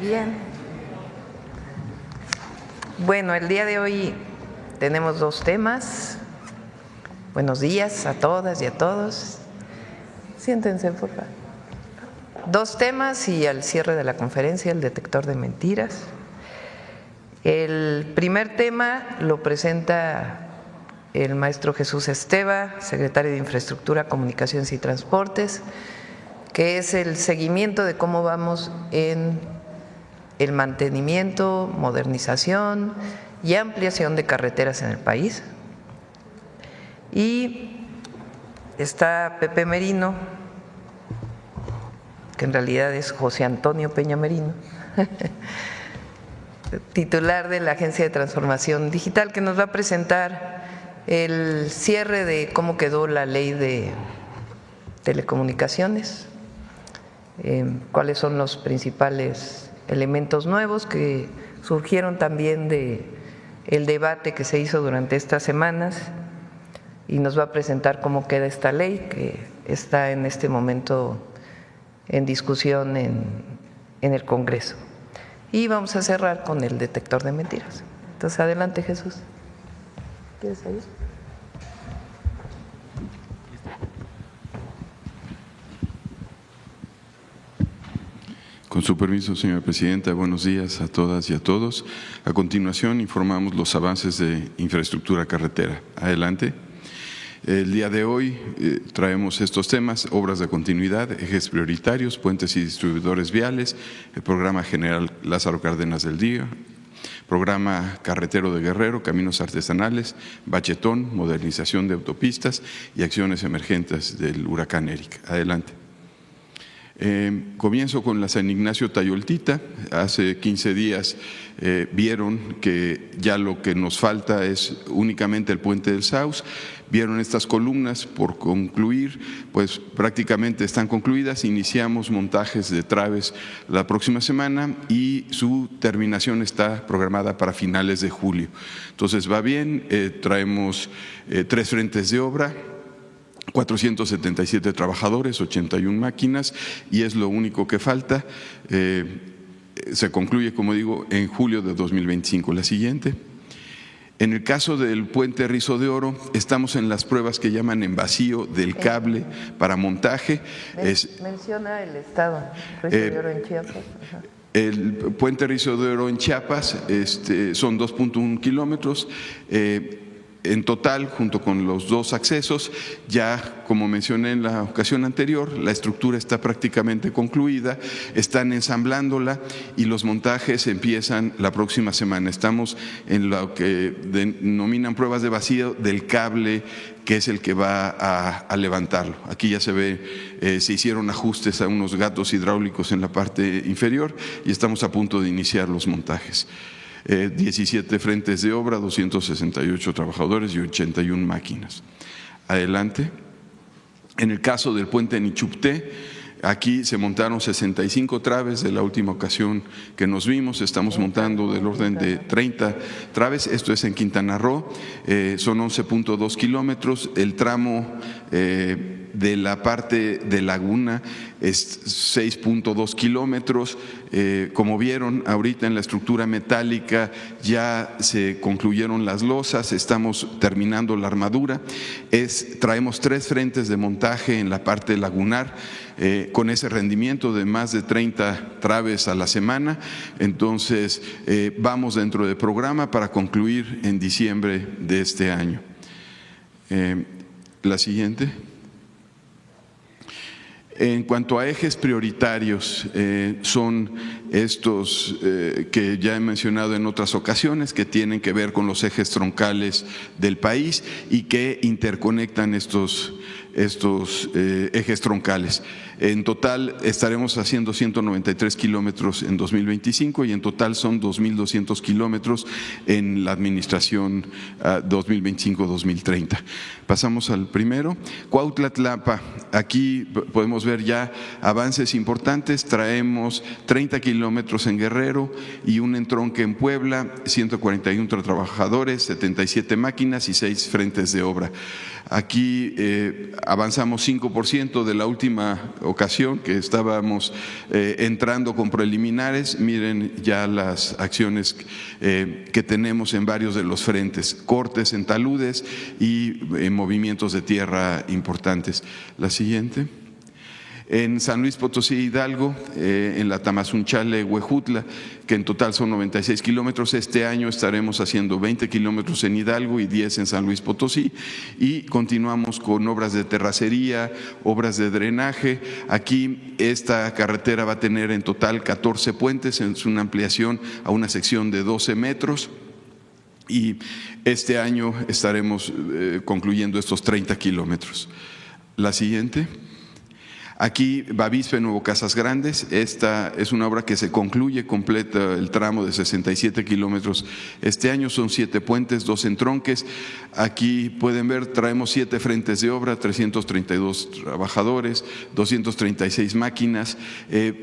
Bien. Bueno, el día de hoy tenemos dos temas. Buenos días a todas y a todos. Siéntense, por favor. Dos temas y al cierre de la conferencia, el detector de mentiras. El primer tema lo presenta el maestro Jesús Esteva, secretario de Infraestructura, Comunicaciones y Transportes, que es el seguimiento de cómo vamos en el mantenimiento, modernización y ampliación de carreteras en el país. Y está Pepe Merino, que en realidad es José Antonio Peña Merino, titular de la Agencia de Transformación Digital, que nos va a presentar el cierre de cómo quedó la ley de telecomunicaciones, cuáles son los principales elementos nuevos que surgieron también de el debate que se hizo durante estas semanas, y nos va a presentar cómo queda esta ley que está en este momento en discusión en el Congreso. Y vamos a cerrar con el detector de mentiras. Entonces, adelante, Jesús. ¿Quieres salir? Con su permiso, señora presidenta, buenos días a todas y a todos. A continuación, informamos los avances de infraestructura carretera. Adelante. El día de hoy traemos estos temas: obras de continuidad, ejes prioritarios, puentes y distribuidores viales, el programa general Lázaro Cárdenas del Día, programa carretero de Guerrero, caminos artesanales, bachetón, modernización de autopistas y acciones emergentes del huracán Erika. Adelante. Comienzo con la San Ignacio Tayoltita. Hace 15 días vieron que ya lo que nos falta es únicamente el puente del Saus. Vieron estas columnas por concluir, pues prácticamente están concluidas. Iniciamos montajes de traves la próxima semana y su terminación está programada para finales de julio. Entonces va bien, traemos 3 frentes de obra, 477 trabajadores, 81 máquinas, y es lo único que falta. Se concluye, como digo, en julio de 2025. La siguiente. En el caso del puente Rizo de Oro, estamos en las pruebas que llaman en vacío del cable para montaje. Menciona el estado, Rizo de Oro en Chiapas. Ajá. El puente Rizo de Oro en Chiapas son 2.1 kilómetros. En total, junto con los 2 accesos, ya como mencioné en la ocasión anterior, la estructura está prácticamente concluida, están ensamblándola y los montajes empiezan la próxima semana. Estamos en lo que denominan pruebas de vacío del cable, que es el que va a levantarlo. Aquí ya se ve, se hicieron ajustes a unos gatos hidráulicos en la parte inferior y estamos a punto de iniciar los montajes. 17 frentes de obra, 268 trabajadores y 81 máquinas. Adelante. En el caso del puente Nichupté, aquí se montaron 65 traves de la última ocasión que nos vimos. Estamos montando del orden de 30 traves. Esto es en Quintana Roo. Son 11.2 kilómetros. El tramo de la parte de Laguna es 6.2 kilómetros. Como vieron ahorita en la estructura metálica ya se concluyeron las losas, estamos terminando la armadura. Traemos 3 frentes de montaje en la parte lagunar, con ese rendimiento de más de 30 traves a la semana. Entonces vamos dentro del programa para concluir en diciembre de este año. La siguiente. En cuanto a ejes prioritarios, son estos que ya he mencionado en otras ocasiones, que tienen que ver con los ejes troncales del país y que interconectan estos ejes troncales. En total estaremos haciendo 193 kilómetros en 2025 y en total son 2.200 kilómetros en la administración 2025-2030. Pasamos al primero. Cuautla-Tlapa, aquí podemos ver ya avances importantes. Traemos 30 kilómetros en Guerrero y un entronque en Puebla, 141 trabajadores, 77 máquinas y 6 frentes de obra. Aquí avanzamos 5% de la última ocasión que estábamos entrando con preliminares. Miren ya las acciones que tenemos en varios de los frentes, cortes en taludes y movimientos de tierra importantes. La siguiente. En San Luis Potosí, Hidalgo, en la Tamazunchale, Huejutla, que en total son 96 kilómetros. Este año estaremos haciendo 20 kilómetros en Hidalgo y 10 en San Luis Potosí, y continuamos con obras de terracería, obras de drenaje. Aquí esta carretera va a tener en total 14 puentes, es una ampliación a una sección de 12 metros. Y este año estaremos concluyendo estos 30 kilómetros. La siguiente. Aquí, Bavispe, Nuevo Casas Grandes. Esta es una obra que se concluye completa el tramo de 67 kilómetros. Este año son 7 puentes, 2 entronques. Aquí pueden ver, traemos 7 frentes de obra, 332 trabajadores, 236 máquinas.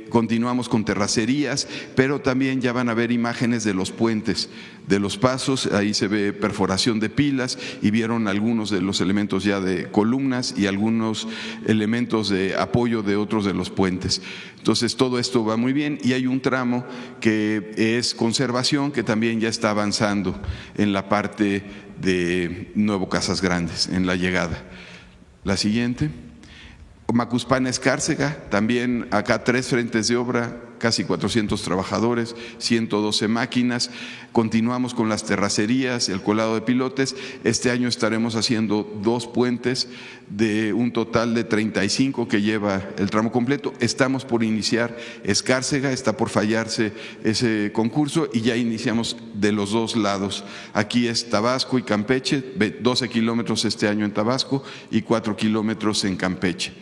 Continuamos con terracerías, pero también ya van a ver imágenes de los puentes, de los pasos. Ahí se ve perforación de pilas y vieron algunos de los elementos ya de columnas y algunos elementos de apoyo de otros de los puentes. Entonces todo esto va muy bien, y hay un tramo que es conservación que también ya está avanzando en la parte de Nuevo Casas Grandes, en la llegada. La siguiente. Macuspana, Escárcega, también acá 3 frentes de obra, casi 400 trabajadores, 112 máquinas. Continuamos con las terracerías, el colado de pilotes. Este año estaremos haciendo 2 puentes de un total de 35 que lleva el tramo completo. Estamos por iniciar Escárcega, está por fallarse ese concurso y ya iniciamos de los 2 lados. Aquí es Tabasco y Campeche, 12 kilómetros este año en Tabasco y 4 kilómetros en Campeche.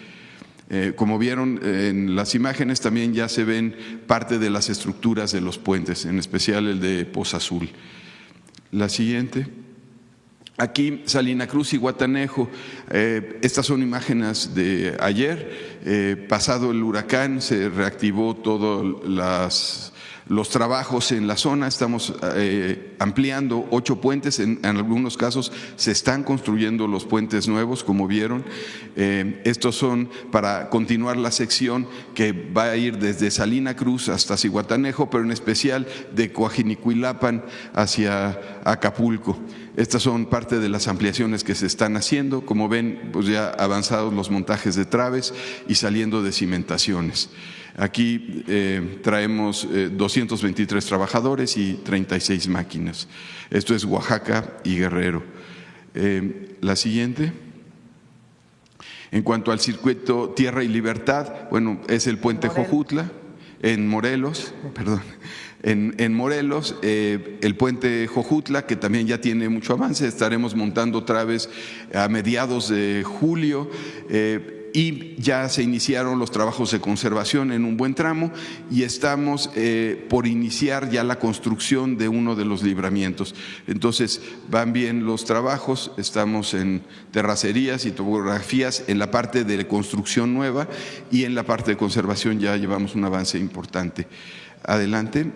Como vieron en las imágenes, también ya se ven parte de las estructuras de los puentes, en especial el de Poza Azul. La siguiente. Aquí Salina Cruz y Guatanejo. Estas son imágenes de ayer. Pasado el huracán se reactivó todos los trabajos en la zona. Estamos ampliando 8 puentes, en algunos casos se están construyendo los puentes nuevos, como vieron. Estos son para continuar la sección que va a ir desde Salina Cruz hasta Zihuatanejo, pero en especial de Coajinicuilapan hacia Acapulco. Estas son parte de las ampliaciones que se están haciendo. Como ven, pues ya avanzados los montajes de traves y saliendo de cimentaciones. Aquí traemos 223 trabajadores y 36 máquinas. Esto es Oaxaca y Guerrero. La siguiente. En cuanto al circuito Tierra y Libertad, bueno, es el puente Jojutla en Morelos, perdón. En Morelos, el puente Jojutla, que también ya tiene mucho avance. Estaremos montando traves a mediados de julio. Y ya se iniciaron los trabajos de conservación en un buen tramo, y estamos por iniciar ya la construcción de uno de los libramientos. Entonces van bien los trabajos, estamos en terracerías y topografías en la parte de construcción nueva, y en la parte de conservación ya llevamos un avance importante. Adelante.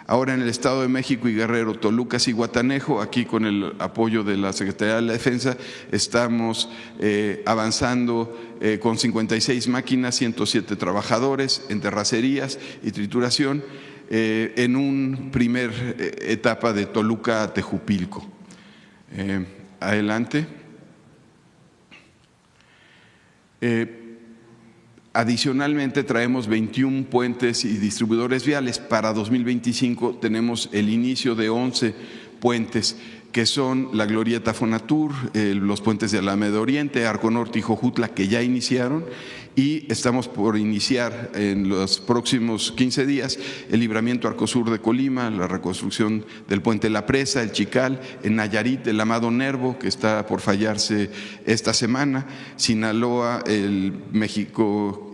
Ahora en el Estado de México y Guerrero, Toluca y Guatanejo, aquí con el apoyo de la Secretaría de la Defensa, estamos avanzando con 56 máquinas, 107 trabajadores en terracerías y trituración, en un primer etapa de Toluca a Tejupilco. Adelante. Adicionalmente traemos 21 puentes y distribuidores viales. Para 2025 tenemos el inicio de 11 puentes, que son la Glorieta Fonatur, los puentes de Alameda Oriente, Arco Norte y Jojutla, que ya iniciaron, y estamos por iniciar en los próximos 15 días el libramiento Arco Sur de Colima, la reconstrucción del puente La Presa, el Chical, en Nayarit, el Amado Nervo, que está por fallarse esta semana, Sinaloa, el México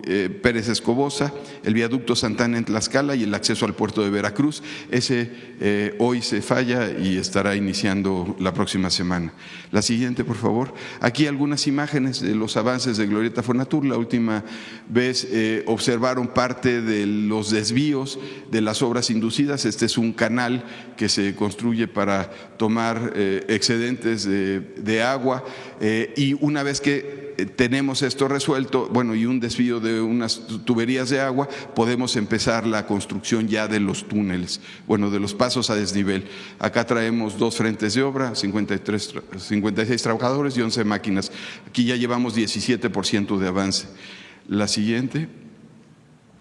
Pérez Escobosa, el viaducto Santana en Tlaxcala y el acceso al puerto de Veracruz. Ese hoy se falla y estará iniciando la próxima semana. La siguiente, por favor. Aquí algunas imágenes de los avances de Glorieta Fonatur. La última vez observaron parte de los desvíos de las obras inducidas. Este es un canal que se construye para tomar excedentes de agua, y una vez que tenemos esto resuelto, bueno, y un desvío de unas tuberías de agua, podemos empezar la construcción ya de los túneles, bueno, de los pasos a desnivel. Acá traemos 2 frentes de obra, 56 trabajadores y 11 máquinas. Aquí ya llevamos 17% de avance. La siguiente.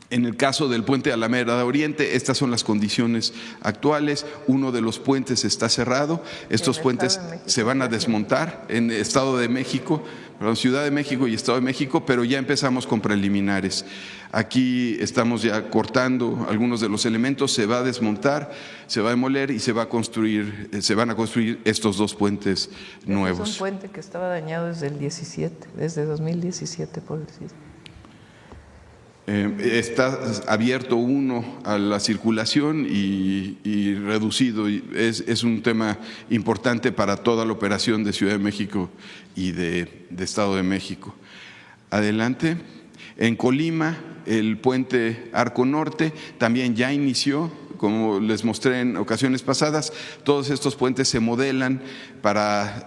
En el caso del puente Alameda Oriente, estas son las condiciones actuales. Uno de los puentes está cerrado. Estos puentes se van a desmontar en Estado de México, perdón, Ciudad de México y Estado de México, pero ya empezamos con preliminares. Aquí estamos ya cortando algunos de los elementos, se va a desmontar, se va a demoler y se van a construir estos 2 puentes nuevos. Es un puente que estaba dañado desde 2017, por decir. Está abierto uno a la circulación y reducido. Es un tema importante para toda la operación de Ciudad de México y de Estado de México. Adelante. En Colima, el puente Arco Norte también ya inició. Como les mostré en ocasiones pasadas, todos estos puentes se modelan para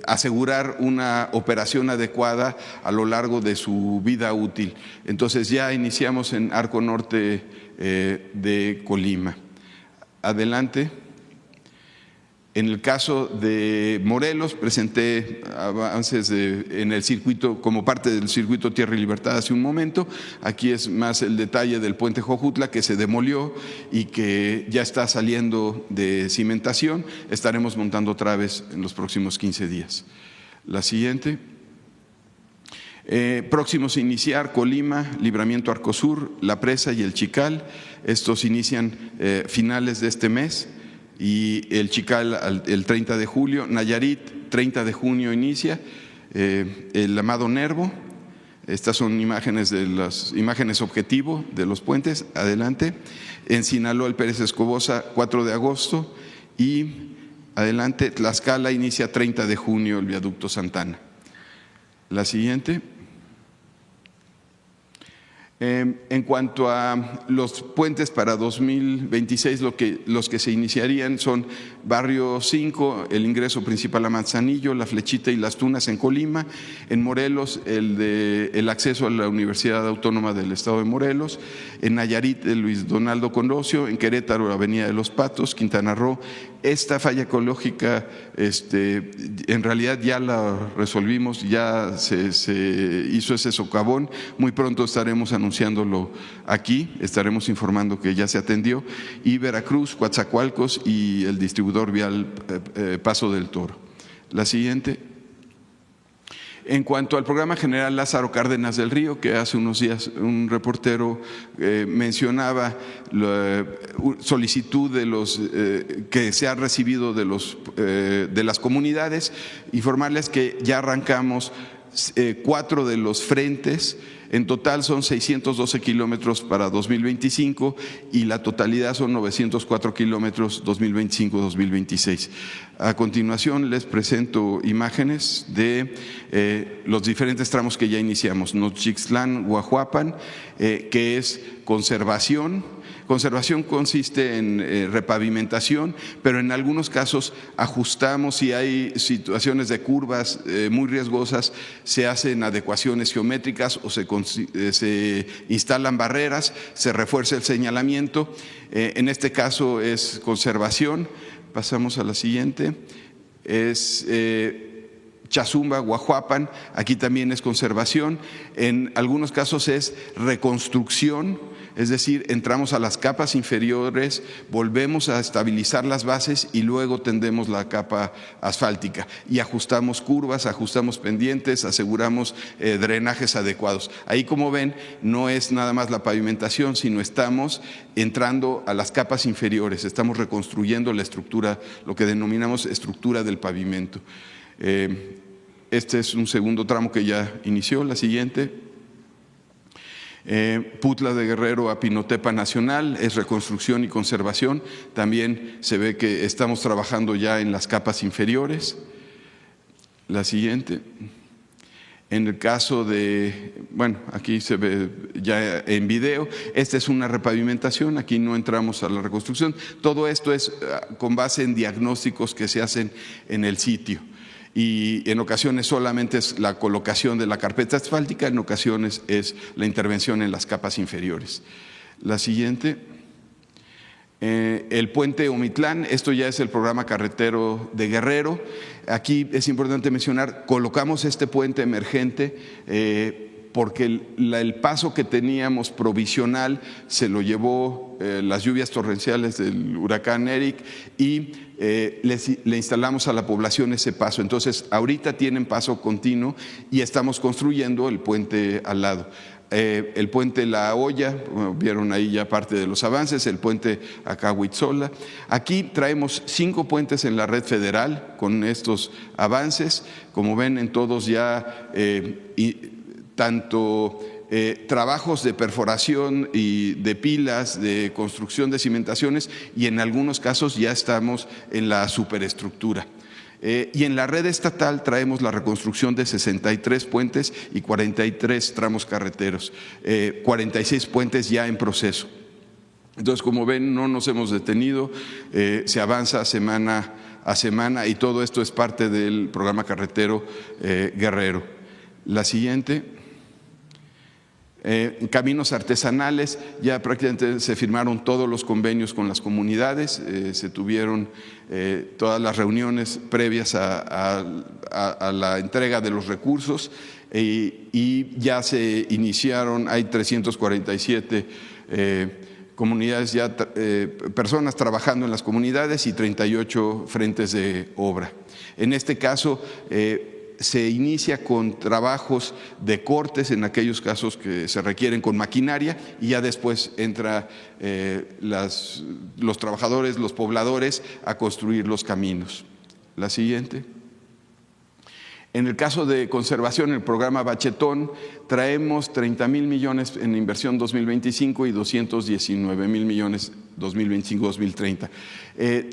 asegurar una operación adecuada a lo largo de su vida útil. Entonces ya iniciamos en Arco Norte de Colima. Adelante. En el caso de Morelos, presenté avances en el circuito, como parte del circuito Tierra y Libertad hace un momento. Aquí es más el detalle del puente Jojutla, que se demolió y que ya está saliendo de cimentación. Estaremos montando otra vez en los próximos 15 días. La siguiente. Próximos a iniciar Colima, Libramiento Arcosur, La Presa y el Chical. Estos inician finales de este mes. Y el Chical el 30 de julio, Nayarit 30 de junio inicia, el Amado Nervo. Estas son imágenes de las imágenes objetivo de los puentes. Adelante. En Sinaloa, el Pérez Escobosa 4 de agosto y adelante Tlaxcala inicia 30 de junio el viaducto Santana. La siguiente. En cuanto a los puentes para 2026, los que se iniciarían son Barrio 5, el ingreso principal a Manzanillo, La Flechita y Las Tunas en Colima. En Morelos, el acceso a la Universidad Autónoma del Estado de Morelos. En Nayarit, el Luis Donaldo Colosio. En Querétaro, la Avenida de los Patos. Quintana Roo. Esta falla ecológica en realidad ya la resolvimos, ya se hizo ese socavón. Muy pronto estaremos anunciándolo aquí, estaremos informando que ya se atendió. Y Veracruz, Coatzacoalcos y el distribuidor vial Paso del Toro. La siguiente. En cuanto al programa general Lázaro Cárdenas del Río, que hace unos días un reportero mencionaba la solicitud de los que se ha recibido de las comunidades, informarles que ya arrancamos 4 de los frentes. En total son 612 kilómetros para 2025 y la totalidad son 904 kilómetros 2025-2026. A continuación les presento imágenes de los diferentes tramos que ya iniciamos. Nochixtlán, Guajuapan, que es conservación. Conservación consiste en repavimentación, pero en algunos casos ajustamos, si hay situaciones de curvas muy riesgosas, se hacen adecuaciones geométricas o se instalan barreras, se refuerza el señalamiento. En este caso es conservación. Pasamos a la siguiente. Es Chazumba, Guajuapan, aquí también es conservación. En algunos casos es reconstrucción. Es decir, entramos a las capas inferiores, volvemos a estabilizar las bases y luego tendemos la capa asfáltica y ajustamos curvas, ajustamos pendientes, aseguramos drenajes adecuados. Ahí, como ven, no es nada más la pavimentación, sino estamos entrando a las capas inferiores, estamos reconstruyendo la estructura, lo que denominamos estructura del pavimento. Este es un segundo tramo que ya inició. La siguiente. Putla de Guerrero a Pinotepa Nacional es reconstrucción y conservación. También se ve que estamos trabajando ya en las capas inferiores. La siguiente. En el caso de, bueno, aquí se ve ya en video, esta es una repavimentación, aquí no entramos a la reconstrucción. Todo esto es con base en diagnósticos que se hacen en el sitio. y en ocasiones solamente es la colocación de la carpeta asfáltica, en ocasiones es la intervención en las capas inferiores. La siguiente. El puente Omitlán, esto ya es el programa carretero de Guerrero. Aquí es importante mencionar, colocamos este puente emergente porque el paso que teníamos provisional se lo llevó las lluvias torrenciales del huracán Eric y le instalamos a la población ese paso. Entonces, ahorita tienen paso continuo y estamos construyendo el puente al lado. El puente La Hoya, vieron ahí ya parte de los avances, el puente Acahuitzola. Aquí traemos 5 puentes en la red federal con estos avances. Como ven, en todos ya tanto trabajos de perforación y de pilas, de construcción de cimentaciones, y en algunos casos ya estamos en la superestructura. Y en la red estatal traemos la reconstrucción de 63 puentes y 43 tramos carreteros, 46 puentes ya en proceso. Entonces, como ven, no nos hemos detenido, se avanza semana a semana y todo esto es parte del programa carretero Guerrero. La siguiente. Caminos artesanales, ya prácticamente se firmaron todos los convenios con las comunidades, se tuvieron todas las reuniones previas a la entrega de los recursos y ya se iniciaron, hay 347 comunidades ya, personas trabajando en las comunidades y 38 frentes de obra. En este caso, se inicia con trabajos de cortes en aquellos casos que se requieren con maquinaria y ya después entra los trabajadores, los pobladores a construir los caminos. La siguiente. En el caso de conservación, el programa Bachetón, traemos 30,000 millones en inversión 2025 y 219,000 millones 2025-2030.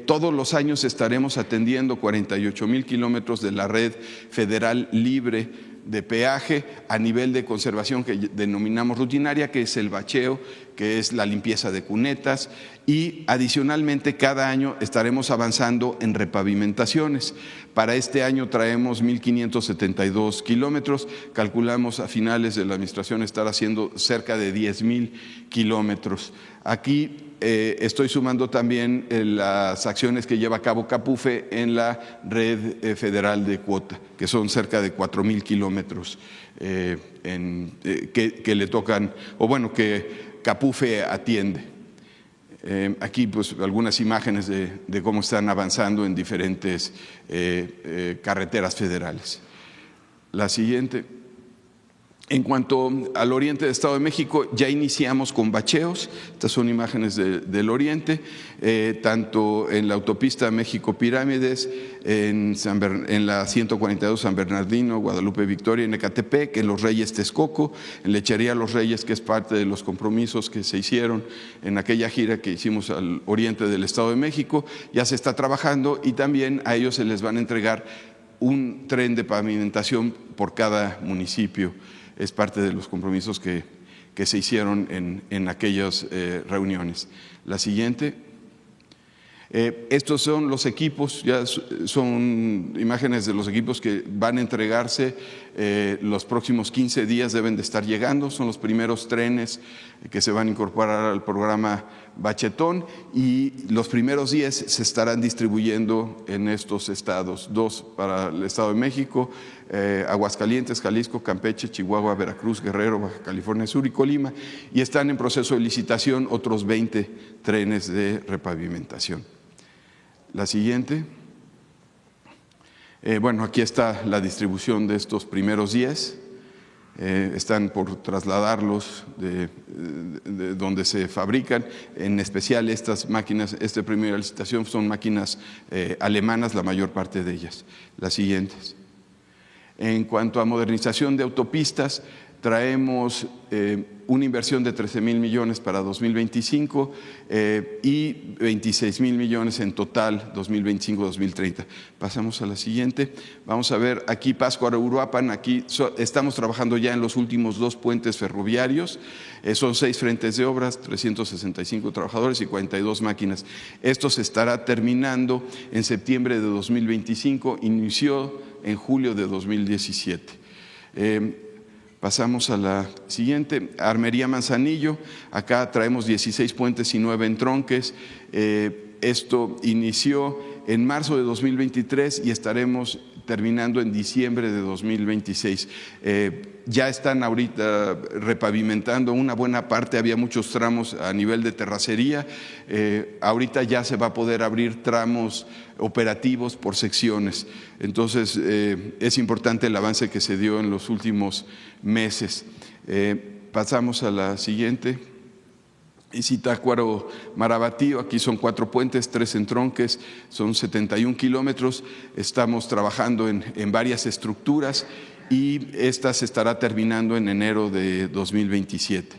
Todos los años estaremos atendiendo 48,000 kilómetros de la red federal libre de peaje a nivel de conservación que denominamos rutinaria, que es el bacheo, que es la limpieza de cunetas, y adicionalmente cada año estaremos avanzando en repavimentaciones. Para este año traemos 1,572 kilómetros, calculamos a finales de la administración estar haciendo cerca de 10,000 kilómetros. Aquí estoy sumando también las acciones que lleva a cabo Capufe en la red federal de cuota, que son cerca de 4,000 kilómetros que le tocan, o bueno, que Capufe atiende. Aquí pues algunas imágenes de cómo están avanzando en diferentes carreteras federales. La siguiente. En cuanto al oriente del Estado de México, ya iniciamos con bacheos. Estas son imágenes del oriente, tanto en la autopista México-Pirámides, en la 142 San Bernardino, Guadalupe Victoria, en Ecatepec, en Los Reyes Texcoco, en Lechería Los Reyes, que es parte de los compromisos que se hicieron en aquella gira que hicimos al oriente del Estado de México. Ya se está trabajando y también a ellos se les van a entregar un tren de pavimentación por cada municipio. Es parte de los compromisos que se hicieron en aquellas reuniones. La siguiente. Estos son los equipos, ya son imágenes de los equipos que van a entregarse los próximos 15 días, deben de estar llegando, son los primeros trenes que se van a incorporar al programa Bachetón y los primeros 10 se estarán distribuyendo en estos estados, 2 para el Estado de México, Aguascalientes, Jalisco, Campeche, Chihuahua, Veracruz, Guerrero, Baja California Sur y Colima, y están en proceso de licitación otros 20 trenes de repavimentación. La siguiente. Bueno, aquí está la distribución de estos primeros 10. Están por trasladarlos de donde se fabrican, en especial estas máquinas, esta primera licitación son máquinas alemanas, la mayor parte de ellas. Las siguientes. En cuanto a modernización de autopistas, traemos una inversión de 13,000 millones para 2025 y 26,000 millones en total 2025-2030. Pasamos a la siguiente. Vamos a ver aquí Pátzcuaro-Uruapan. Aquí estamos trabajando ya en los últimos 2 puentes ferroviarios. Son 6 frentes de obras, 365 trabajadores y 42 máquinas. Esto se estará terminando en septiembre de 2025. Inició en julio de 2017. Pasamos a la siguiente, Armería Manzanillo. Acá traemos 16 puentes y 9 entronques. Esto inició en marzo de 2023 y estaremos terminando en diciembre de 2026. Ya están ahorita repavimentando una buena parte, había muchos tramos a nivel de terracería. Ahorita ya se va a poder abrir tramos operativos por secciones. Entonces, es importante el avance que se dio en los últimos meses. Pasamos a la siguiente. Zitácuaro Marabatío, aquí son 4 puentes, 3 entronques, son 71 kilómetros. Estamos trabajando en varias estructuras y esta se estará terminando en enero de 2027.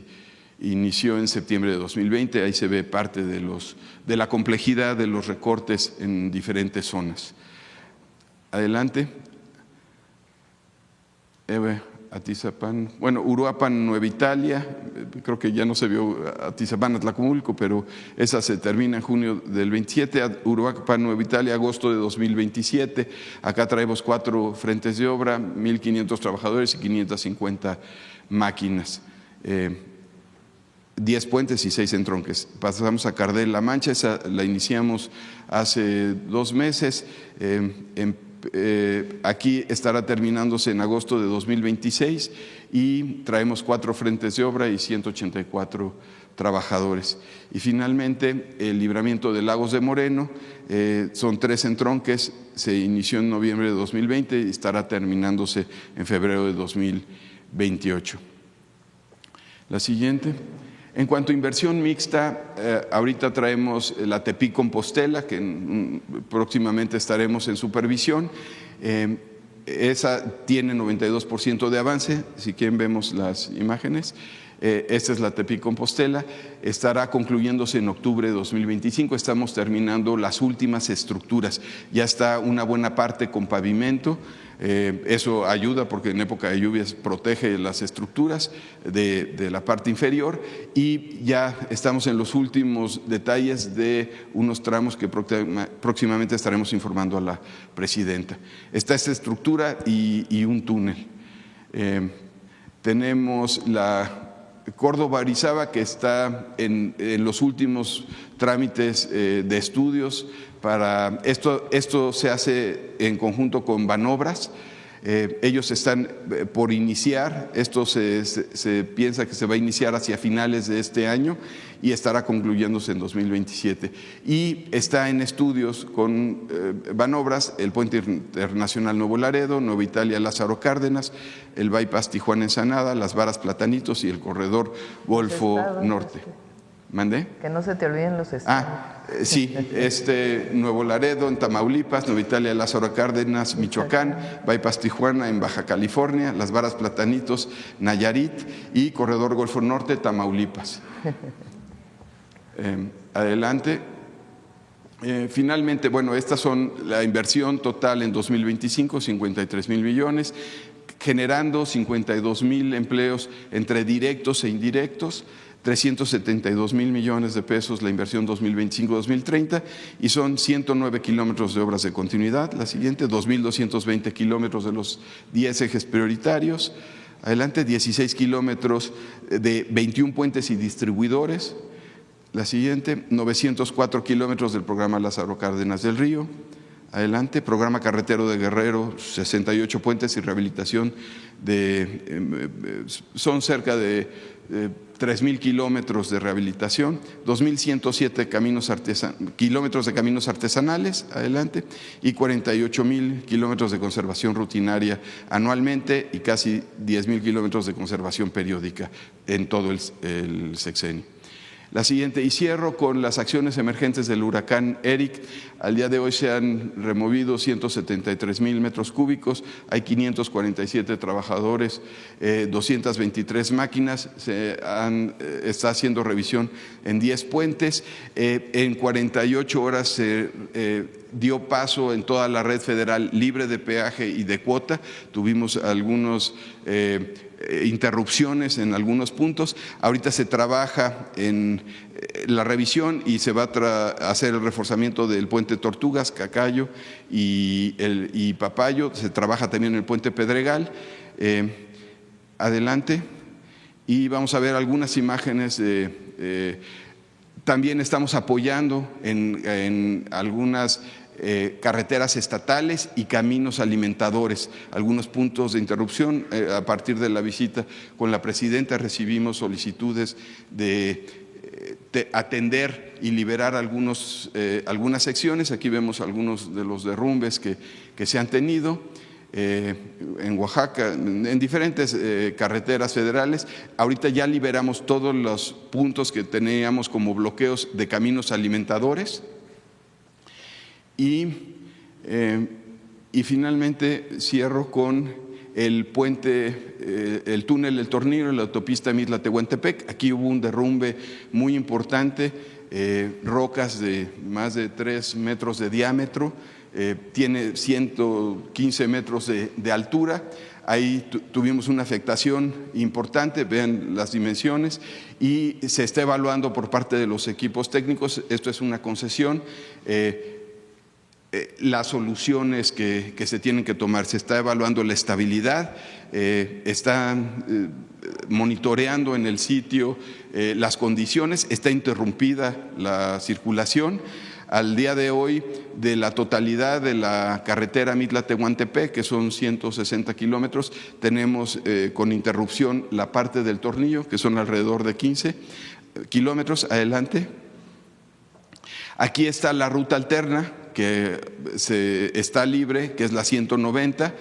Inició en septiembre de 2020, ahí se ve parte de la complejidad de los recortes en diferentes zonas. Adelante. Atizapán, bueno, Uruapan, Nueva Italia, creo que ya no se vio Atizapán, Atlacomulco, pero esa se termina en junio del 27, Uruapan, Nueva Italia, agosto de 2027. Acá traemos 4 frentes de obra, 1,500 trabajadores y 550 máquinas. 10 puentes y 6 entronques. Pasamos a Cardel-La Mancha, esa la iniciamos hace 2 meses. Aquí estará terminándose en agosto de 2026 y traemos 4 frentes de obra y 184 trabajadores. Y finalmente el libramiento de Lagos de Moreno, son 3 entronques, se inició en noviembre de 2020 y estará terminándose en febrero de 2028. La siguiente. En cuanto a inversión mixta, ahorita traemos la Tepic-Compostela, que próximamente estaremos en supervisión. Esa tiene 92% de avance, si quieren vemos las imágenes. Esta es la Tepic-Compostela, estará concluyéndose en octubre de 2025, estamos terminando las últimas estructuras, ya está una buena parte con pavimento. Eso ayuda porque en época de lluvias protege las estructuras de la parte inferior y ya estamos en los últimos detalles de unos tramos que próximamente estaremos informando a la presidenta. Está esta estructura y un túnel. Tenemos la Córdoba-Orizaba, que está en los últimos trámites de estudios. Para esto se hace en conjunto con Banobras. Ellos están por iniciar, esto se piensa que se va a iniciar hacia finales de este año y estará concluyéndose en 2027. Y está en estudios con Banobras el Puente Internacional Nuevo Laredo, Nueva Italia Lázaro Cárdenas, el Bypass Tijuana-Ensenada, las Varas Platanitos y el Corredor Golfo Norte. ¿Mandé? Que no se te olviden los estados. Sí, Nuevo Laredo en Tamaulipas, Nueva Italia Lázaro Cárdenas, Michoacán, Bypass Tijuana en Baja California, las Varas Platanitos, Nayarit y Corredor Golfo Norte, Tamaulipas. Adelante. Finalmente, bueno, estas son la inversión total en 2025, 53,000 millones, generando 52,000 empleos entre directos e indirectos. 372,000 millones de pesos la inversión 2025-2030 y son 109 kilómetros de obras de continuidad. La siguiente, 2,220 kilómetros de los 10 ejes prioritarios. Adelante, 16 kilómetros de 21 puentes y distribuidores. La siguiente, 904 kilómetros del programa Lázaro Cárdenas del Río. Adelante, programa carretero de Guerrero, 68 puentes y rehabilitación son cerca de 3,000 kilómetros de rehabilitación, 2,107 kilómetros de caminos artesanales, adelante, y 48,000 kilómetros de conservación rutinaria anualmente y casi 10,000 kilómetros de conservación periódica en todo el sexenio. La siguiente, y cierro con las acciones emergentes del huracán Eric. Al día de hoy se han removido 173,000 metros cúbicos, hay 547 trabajadores, 223 máquinas, está haciendo revisión en 10 puentes, en 48 horas se dio paso en toda la red federal libre de peaje y de cuota. Tuvimos algunos interrupciones en algunos puntos. Ahorita se trabaja en la revisión y se va a hacer el reforzamiento del puente Tortugas, Cacayo y Papayo. Se trabaja también en el puente Pedregal. Adelante. Y vamos a ver algunas imágenes. También estamos apoyando en algunas carreteras estatales y caminos alimentadores, algunos puntos de interrupción. A partir de la visita con la presidenta recibimos solicitudes de atender y liberar algunas secciones. Aquí vemos algunos de los derrumbes que se han tenido en Oaxaca, en diferentes carreteras federales. Ahorita ya liberamos todos los puntos que teníamos como bloqueos de caminos alimentadores. Y finalmente cierro con el puente, el túnel del Tornillo, la autopista Mitla-Tehuantepec. Aquí hubo un derrumbe muy importante, rocas de más de 3 metros de diámetro, tiene 115 metros de altura. Ahí tuvimos una afectación importante, vean las dimensiones, y se está evaluando por parte de los equipos técnicos. Esto es una concesión. Las soluciones que se tienen que tomar. Se está evaluando la estabilidad, están monitoreando en el sitio las condiciones, está interrumpida la circulación. Al día de hoy, de la totalidad de la carretera Mitla-Tehuantepec, que son 160 kilómetros, tenemos con interrupción la parte del Tornillo, que son alrededor de 15 kilómetros. Adelante. Aquí está la ruta alterna, que está libre, que es la 190.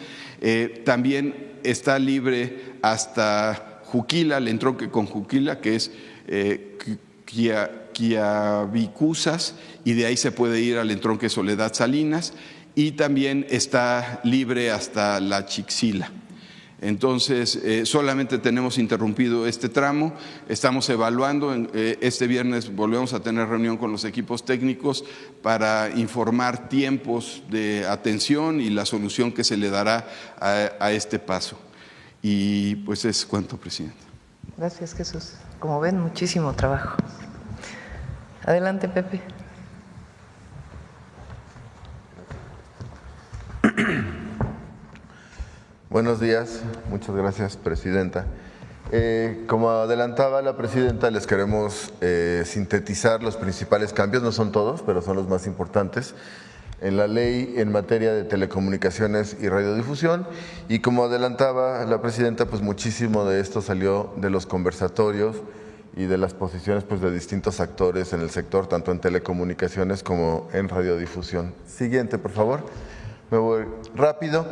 También está libre hasta Juquila, el entronque con Juquila, que es Quiavicuzas, y de ahí se puede ir al entronque Soledad Salinas, y también está libre hasta la Chixila. Entonces, solamente tenemos interrumpido este tramo. Estamos evaluando. Este viernes volvemos a tener reunión con los equipos técnicos para informar tiempos de atención y la solución que se le dará a este paso. Y pues es cuanto, presidente. Gracias, Jesús. Como ven, muchísimo trabajo. Adelante, Pepe. Buenos días, muchas gracias, presidenta. Como adelantaba la presidenta, les queremos sintetizar los principales cambios, no son todos, pero son los más importantes, en la ley en materia de telecomunicaciones y radiodifusión. Y como adelantaba la presidenta, pues muchísimo de esto salió de los conversatorios y de las posiciones pues, de distintos actores en el sector, tanto en telecomunicaciones como en radiodifusión. Siguiente, por favor. Me voy rápido.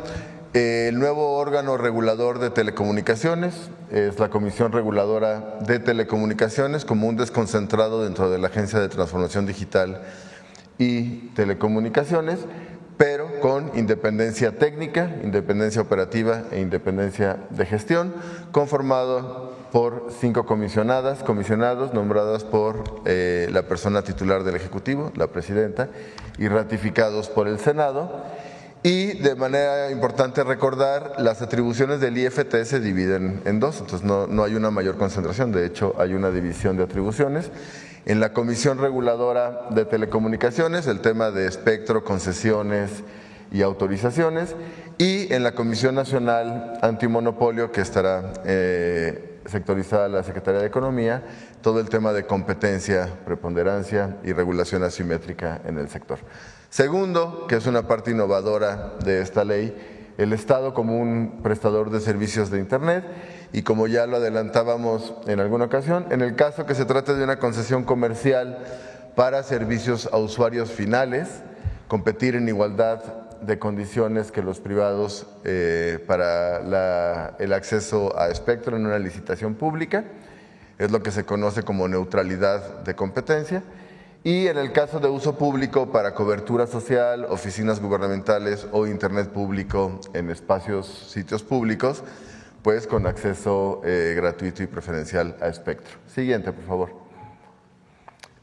El nuevo órgano regulador de telecomunicaciones es la Comisión Reguladora de Telecomunicaciones, como un desconcentrado dentro de la Agencia de Transformación Digital y Telecomunicaciones, pero con independencia técnica, independencia operativa e independencia de gestión, conformado por 5 comisionados nombradas por la persona titular del Ejecutivo, la presidenta, y ratificados por el Senado. Y de manera importante recordar, las atribuciones del IFT se dividen en 2, entonces no hay una mayor concentración, de hecho hay una división de atribuciones. En la Comisión Reguladora de Telecomunicaciones, el tema de espectro, concesiones y autorizaciones, y en la Comisión Nacional Antimonopolio, que estará sectorizada la Secretaría de Economía, todo el tema de competencia, preponderancia y regulación asimétrica en el sector. Segundo, que es una parte innovadora de esta ley, el Estado como un prestador de servicios de Internet, y como ya lo adelantábamos en alguna ocasión, en el caso que se trate de una concesión comercial para servicios a usuarios finales, competir en igualdad de condiciones que los privados para el acceso a espectro en una licitación pública, es lo que se conoce como neutralidad de competencia. Y en el caso de uso público para cobertura social, oficinas gubernamentales o Internet público en sitios públicos, pues con acceso gratuito y preferencial a espectro. Siguiente, por favor.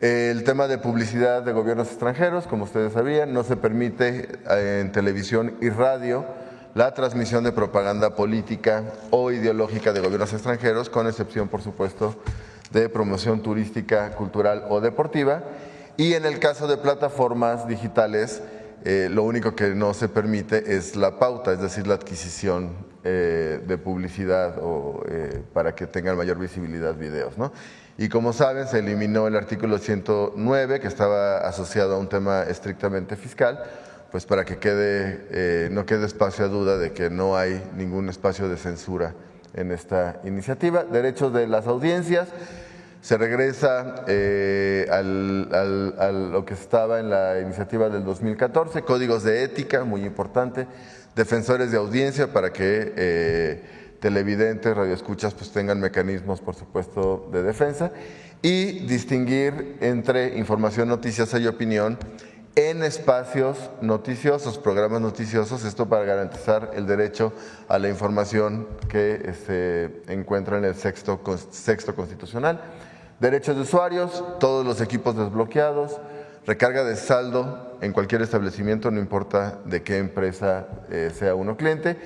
El tema de publicidad de gobiernos extranjeros, como ustedes sabían, no se permite en televisión y radio la transmisión de propaganda política o ideológica de gobiernos extranjeros, con excepción, por supuesto, de promoción turística, cultural o deportiva. Y en el caso de plataformas digitales, lo único que no se permite es la pauta, es decir, la adquisición de publicidad o, para que tengan mayor visibilidad videos, ¿no? Y como saben, se eliminó el artículo 109, que estaba asociado a un tema estrictamente fiscal, pues para que no quede espacio a duda de que no hay ningún espacio de censura en esta iniciativa. Derechos de las audiencias, se regresa a lo que estaba en la iniciativa del 2014, códigos de ética, muy importante, defensores de audiencia para que televidentes, radioescuchas, pues tengan mecanismos, por supuesto, de defensa, y distinguir entre información noticiosa y opinión en espacios noticiosos, programas noticiosos, esto para garantizar el derecho a la información que se encuentra en el sexto constitucional. Derechos de usuarios, todos los equipos desbloqueados, recarga de saldo en cualquier establecimiento, no importa de qué empresa sea uno cliente,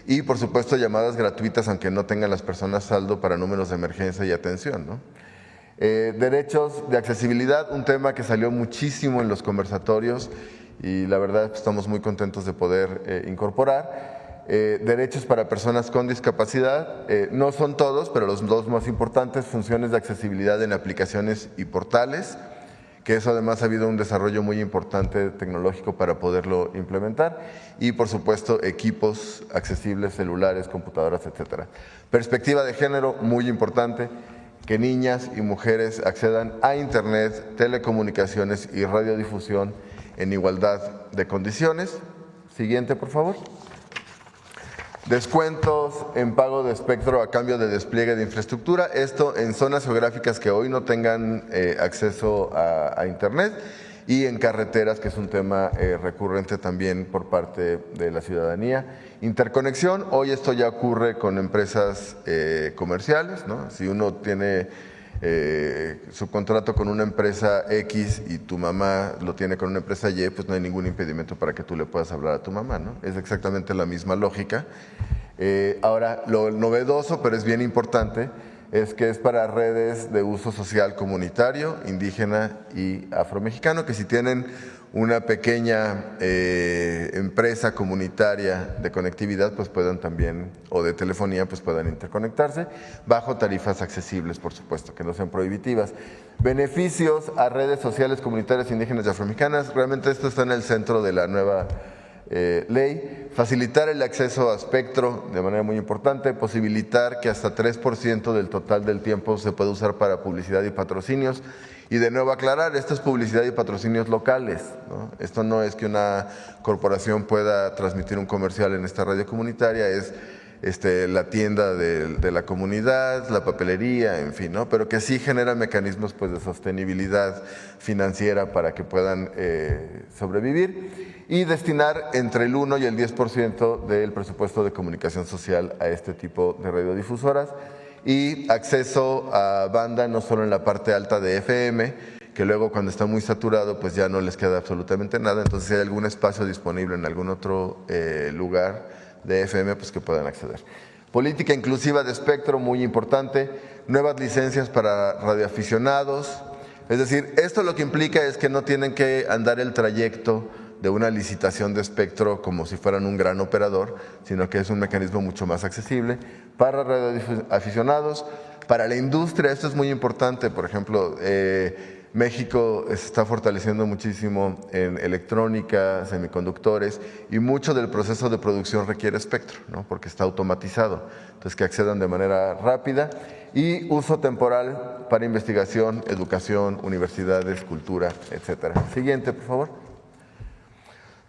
y por supuesto llamadas gratuitas aunque no tengan las personas saldo para números de emergencia y atención, ¿no? Derechos de accesibilidad, un tema que salió muchísimo en los conversatorios y la verdad estamos muy contentos de poder incorporar. Derechos para personas con discapacidad, no son todos, pero los dos más importantes, funciones de accesibilidad en aplicaciones y portales, que eso además ha habido un desarrollo muy importante tecnológico para poderlo implementar, y por supuesto equipos accesibles, celulares, computadoras, etcétera. Perspectiva de género, muy importante, que niñas y mujeres accedan a Internet, telecomunicaciones y radiodifusión en igualdad de condiciones. Siguiente, por favor. Descuentos en pago de espectro a cambio de despliegue de infraestructura, esto en zonas geográficas que hoy no tengan acceso a Internet, y en carreteras, que es un tema recurrente también por parte de la ciudadanía. Interconexión, hoy esto ya ocurre con empresas comerciales, ¿no? Si uno tiene su contrato con una empresa X y tu mamá lo tiene con una empresa Y, pues no hay ningún impedimento para que tú le puedas hablar a tu mamá, ¿no? Es exactamente la misma lógica. Ahora, lo novedoso, pero es bien importante, es que es para redes de uso social comunitario, indígena y afromexicano, que si tienen una pequeña empresa comunitaria de conectividad, pues puedan también, o de telefonía, pues puedan interconectarse, bajo tarifas accesibles, por supuesto, que no sean prohibitivas. Beneficios a redes sociales comunitarias indígenas y afromexicanas, realmente esto está en el centro de la nueva ley. Facilitar el acceso a espectro de manera muy importante, posibilitar que hasta 3% del total del tiempo se pueda usar para publicidad y patrocinios. Y de nuevo aclarar, esto es publicidad y patrocinios locales, ¿no? Esto no es que una corporación pueda transmitir un comercial en esta radio comunitaria, es la tienda de la comunidad, la papelería, en fin, ¿no? Pero que sí genera mecanismos, pues, de sostenibilidad financiera para que puedan sobrevivir, y destinar entre el 1 y el 10% del presupuesto de comunicación social a este tipo de radiodifusoras, y acceso a banda no solo en la parte alta de FM, que luego cuando está muy saturado pues ya no les queda absolutamente nada, entonces si hay algún espacio disponible en algún otro lugar de FM, pues que puedan acceder. Política inclusiva de espectro, muy importante, nuevas licencias para radioaficionados, es decir, esto lo que implica es que no tienen que andar el trayecto de una licitación de espectro como si fueran un gran operador, sino que es un mecanismo mucho más accesible para radioaficionados, para la industria. Esto es muy importante, por ejemplo, México se está fortaleciendo muchísimo en electrónica, semiconductores, y mucho del proceso de producción requiere espectro, ¿no? Porque está automatizado, entonces que accedan de manera rápida, y uso temporal para investigación, educación, universidades, cultura, etcétera. Siguiente, por favor.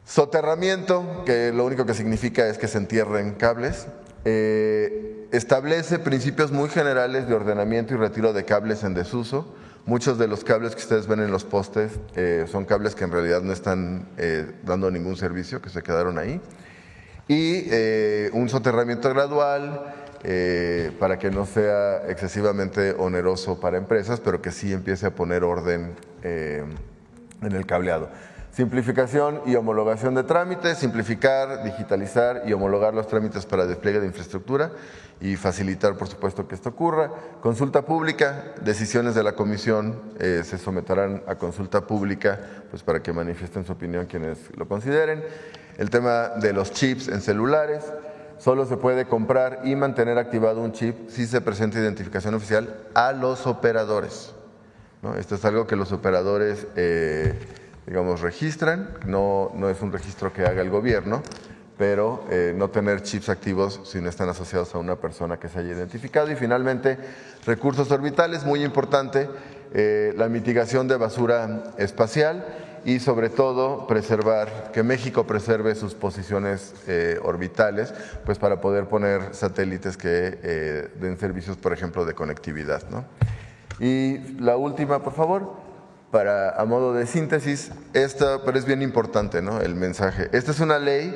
Soterramiento, que lo único que significa es que se entierren cables. Establece principios muy generales de ordenamiento y retiro de cables en desuso. Muchos de los cables que ustedes ven en los postes son cables que en realidad no están dando ningún servicio, que se quedaron ahí. Y un soterramiento gradual para que no sea excesivamente oneroso para empresas, pero que sí empiece a poner orden en el cableado. Simplificación y homologación de trámites, simplificar, digitalizar y homologar los trámites para despliegue de infraestructura y facilitar, por supuesto, que esto ocurra. Consulta pública, decisiones de la comisión se someterán a consulta pública pues, para que manifiesten su opinión quienes lo consideren. El tema de los chips en celulares, solo se puede comprar y mantener activado un chip si se presenta identificación oficial a los operadores, ¿no? Esto es algo que los operadores digamos, registran, no es un registro que haga el gobierno, pero no tener chips activos si no están asociados a una persona que se haya identificado. Y finalmente, recursos orbitales, muy importante, la mitigación de basura espacial y sobre todo preservar, que México preserve sus posiciones orbitales, pues para poder poner satélites que den servicios, por ejemplo, de conectividad, ¿no? Y la última, por favor. A modo de síntesis, pero es bien importante, ¿no? El mensaje. Esta es una ley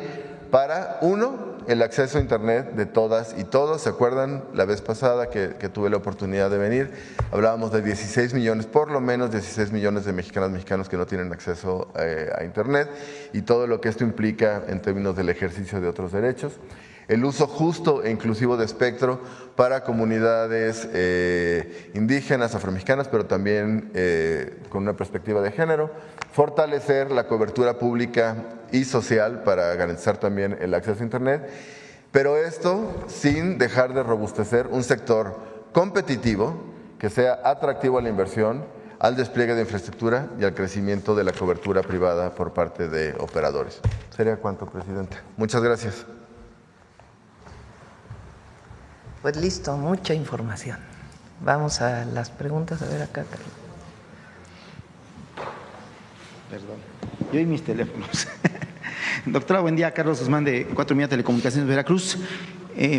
para, uno, el acceso a Internet de todas y todos. ¿Se acuerdan la vez pasada que tuve la oportunidad de venir? Hablábamos de 16 millones, por lo menos 16 millones de mexicanos que no tienen acceso a Internet y todo lo que esto implica en términos del ejercicio de otros derechos. El uso justo e inclusivo de espectro para comunidades indígenas, afromexicanas, pero también con una perspectiva de género. Fortalecer la cobertura pública y social para garantizar también el acceso a Internet, pero esto sin dejar de robustecer un sector competitivo que sea atractivo a la inversión, al despliegue de infraestructura y al crecimiento de la cobertura privada por parte de operadores. ¿Sería cuánto, Presidenta? Muchas gracias. Pues listo, mucha información. Vamos a las preguntas. A ver acá, Carlos. Perdón, yo y mis teléfonos. Doctora, buen día. Carlos Guzmán, de 4 Millas Telecomunicaciones, Veracruz.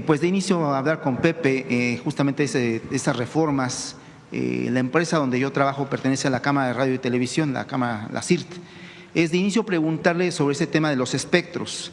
Pues de inicio a hablar con Pepe, justamente esas reformas. La empresa donde yo trabajo pertenece a la Cámara de Radio y Televisión, la CIRT. Es de inicio preguntarle sobre ese tema de los espectros.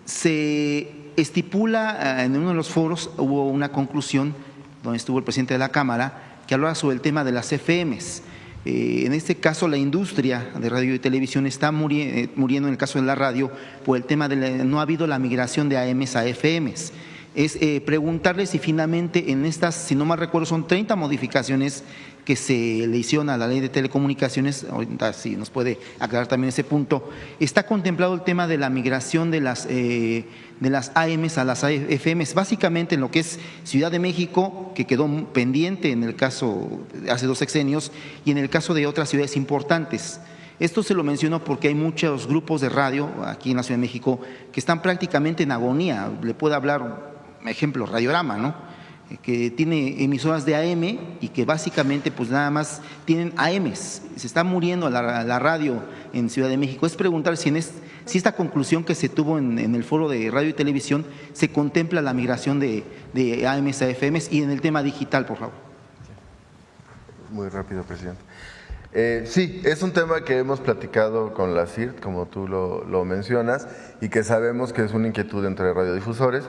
Se estipula en uno de los foros, hubo una conclusión donde estuvo el presidente de la Cámara que hablaba sobre el tema de las FMs. En este caso, la industria de radio y televisión está muriendo en el caso de la radio por el tema de no ha habido la migración de AMs a FMs. Es preguntarle si finalmente en estas, si no mal recuerdo, son 30 modificaciones que se le hicieron a la ley de telecomunicaciones, ahorita sí nos puede aclarar también ese punto. ¿Está contemplado el tema de la migración de las AMs a las FMs? Básicamente en lo que es Ciudad de México, que quedó pendiente en el caso hace 2 sexenios, y en el caso de otras ciudades importantes. Esto se lo menciono porque hay muchos grupos de radio aquí en la Ciudad de México que están prácticamente en agonía. Le puedo hablar, ejemplo, Radiorama, ¿no?, que tiene emisoras de AM y que básicamente pues nada más tienen AMs. Se está muriendo la radio en Ciudad de México. Es preguntar si esta conclusión que se tuvo en el foro de radio y televisión se contempla la migración de AMs a FMs, y en el tema digital, por favor. Muy rápido, presidente. Sí, es un tema que hemos platicado con la CIRT, como tú lo mencionas, y que sabemos que es una inquietud entre radiodifusores.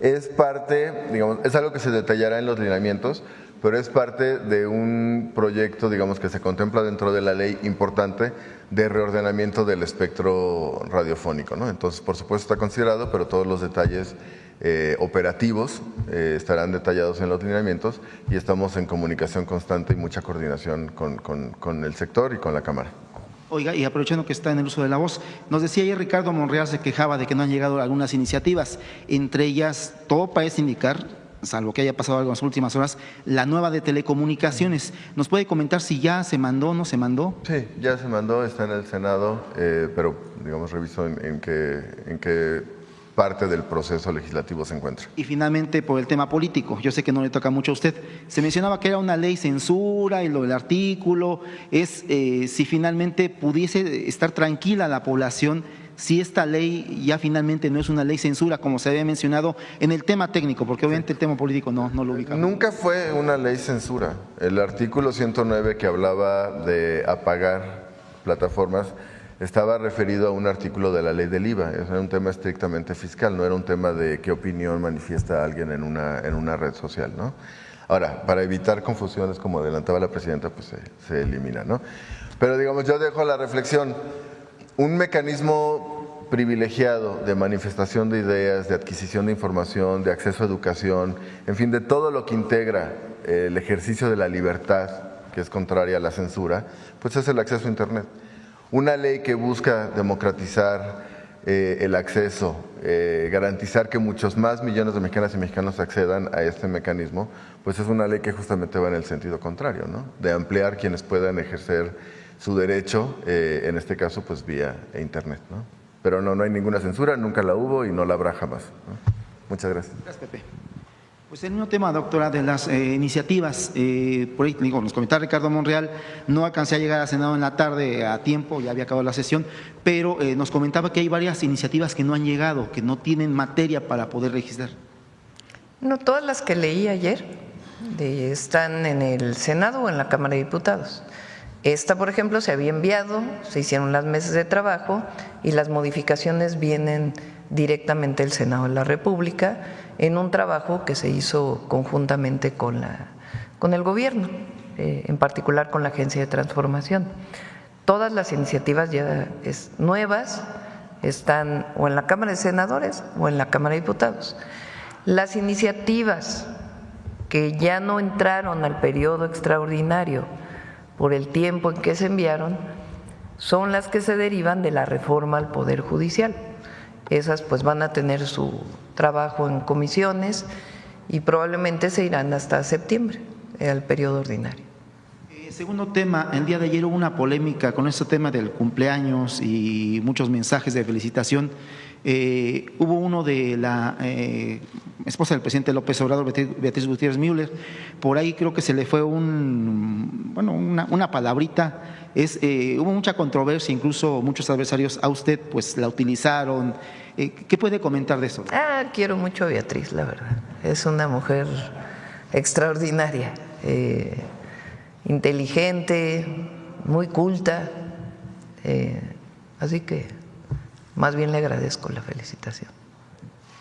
Es parte, digamos, es algo que se detallará en los lineamientos, pero es parte de un proyecto, digamos, que se contempla dentro de la ley importante de reordenamiento del espectro radiofónico, ¿no? Entonces, por supuesto, está considerado, pero todos los detalles operativos estarán detallados en los lineamientos, y estamos en comunicación constante y mucha coordinación con el sector y con la Cámara. Oiga, y aprovechando que está en el uso de la voz, nos decía ayer Ricardo Monreal, se quejaba de que no han llegado algunas iniciativas, entre ellas, todo parece indicar, salvo que haya pasado algo en las últimas horas, la nueva de telecomunicaciones. ¿Nos puede comentar si ya se mandó o no se mandó? Sí, ya se mandó, está en el Senado, pero digamos reviso en qué parte del proceso legislativo se encuentra. Y finalmente, por el tema político, yo sé que no le toca mucho a usted, se mencionaba que era una ley censura y lo del artículo, es si finalmente pudiese estar tranquila la población si esta ley ya finalmente no es una ley censura, como se había mencionado en el tema técnico, porque obviamente el tema político no lo ubicamos. Nunca fue una ley censura. El artículo 109 que hablaba de apagar plataformas estaba referido a un artículo de la ley del IVA. Era un tema estrictamente fiscal, no era un tema de qué opinión manifiesta alguien en una red social, ¿no? Ahora, para evitar confusiones, como adelantaba la presidenta, pues se elimina, ¿no? Pero digamos, yo dejo la reflexión, un mecanismo privilegiado de manifestación de ideas, de adquisición de información, de acceso a educación, en fin, de todo lo que integra el ejercicio de la libertad, que es contraria a la censura, pues es el acceso a Internet. Una ley que busca democratizar el acceso, garantizar que muchos más millones de mexicanas y mexicanos accedan a este mecanismo, pues es una ley que justamente va en el sentido contrario, ¿no? De ampliar quienes puedan ejercer su derecho, en este caso pues vía Internet, ¿no? Pero no hay ninguna censura, nunca la hubo y no la habrá jamás, ¿no? Muchas gracias. Gracias, Pepe. Pues el mismo tema, doctora, de las iniciativas, por ahí nos comentaba Ricardo Monreal, no alcancé a llegar al Senado en la tarde a tiempo, ya había acabado la sesión, pero nos comentaba que hay varias iniciativas que no han llegado, que no tienen materia para poder registrar. No, todas las que leí ayer están en el Senado o en la Cámara de Diputados. Esta, por ejemplo, se había enviado, se hicieron las mesas de trabajo y las modificaciones vienen directamente del Senado de la República en un trabajo que se hizo conjuntamente con el gobierno, en particular con la Agencia de Transformación. Todas las iniciativas ya nuevas están o en la Cámara de Senadores o en la Cámara de Diputados. Las iniciativas que ya no entraron al periodo extraordinario por el tiempo en que se enviaron son las que se derivan de la reforma al Poder Judicial. Esas pues van a tener su trabajo en comisiones y probablemente se irán hasta septiembre, al periodo ordinario. Segundo tema, el día de ayer hubo una polémica con este tema del cumpleaños y muchos mensajes de felicitación. Hubo uno de la esposa del presidente López Obrador, Beatriz Gutiérrez Müller, por ahí creo que se le fue una palabrita. Hubo mucha controversia, incluso muchos adversarios a usted pues la utilizaron. ¿Qué puede comentar de eso? Quiero mucho a Beatriz, la verdad. Es una mujer extraordinaria, inteligente, muy culta, así que más bien le agradezco la felicitación.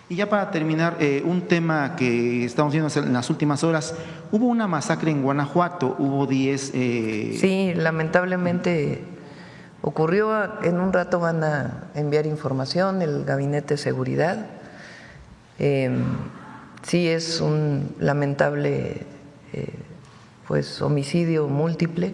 Y ya para terminar, un tema que estamos viendo en las últimas horas, hubo una masacre en Guanajuato, hubo 10… Sí, lamentablemente ocurrió, en un rato van a enviar información, el Gabinete de Seguridad. Sí, es un lamentable pues homicidio múltiple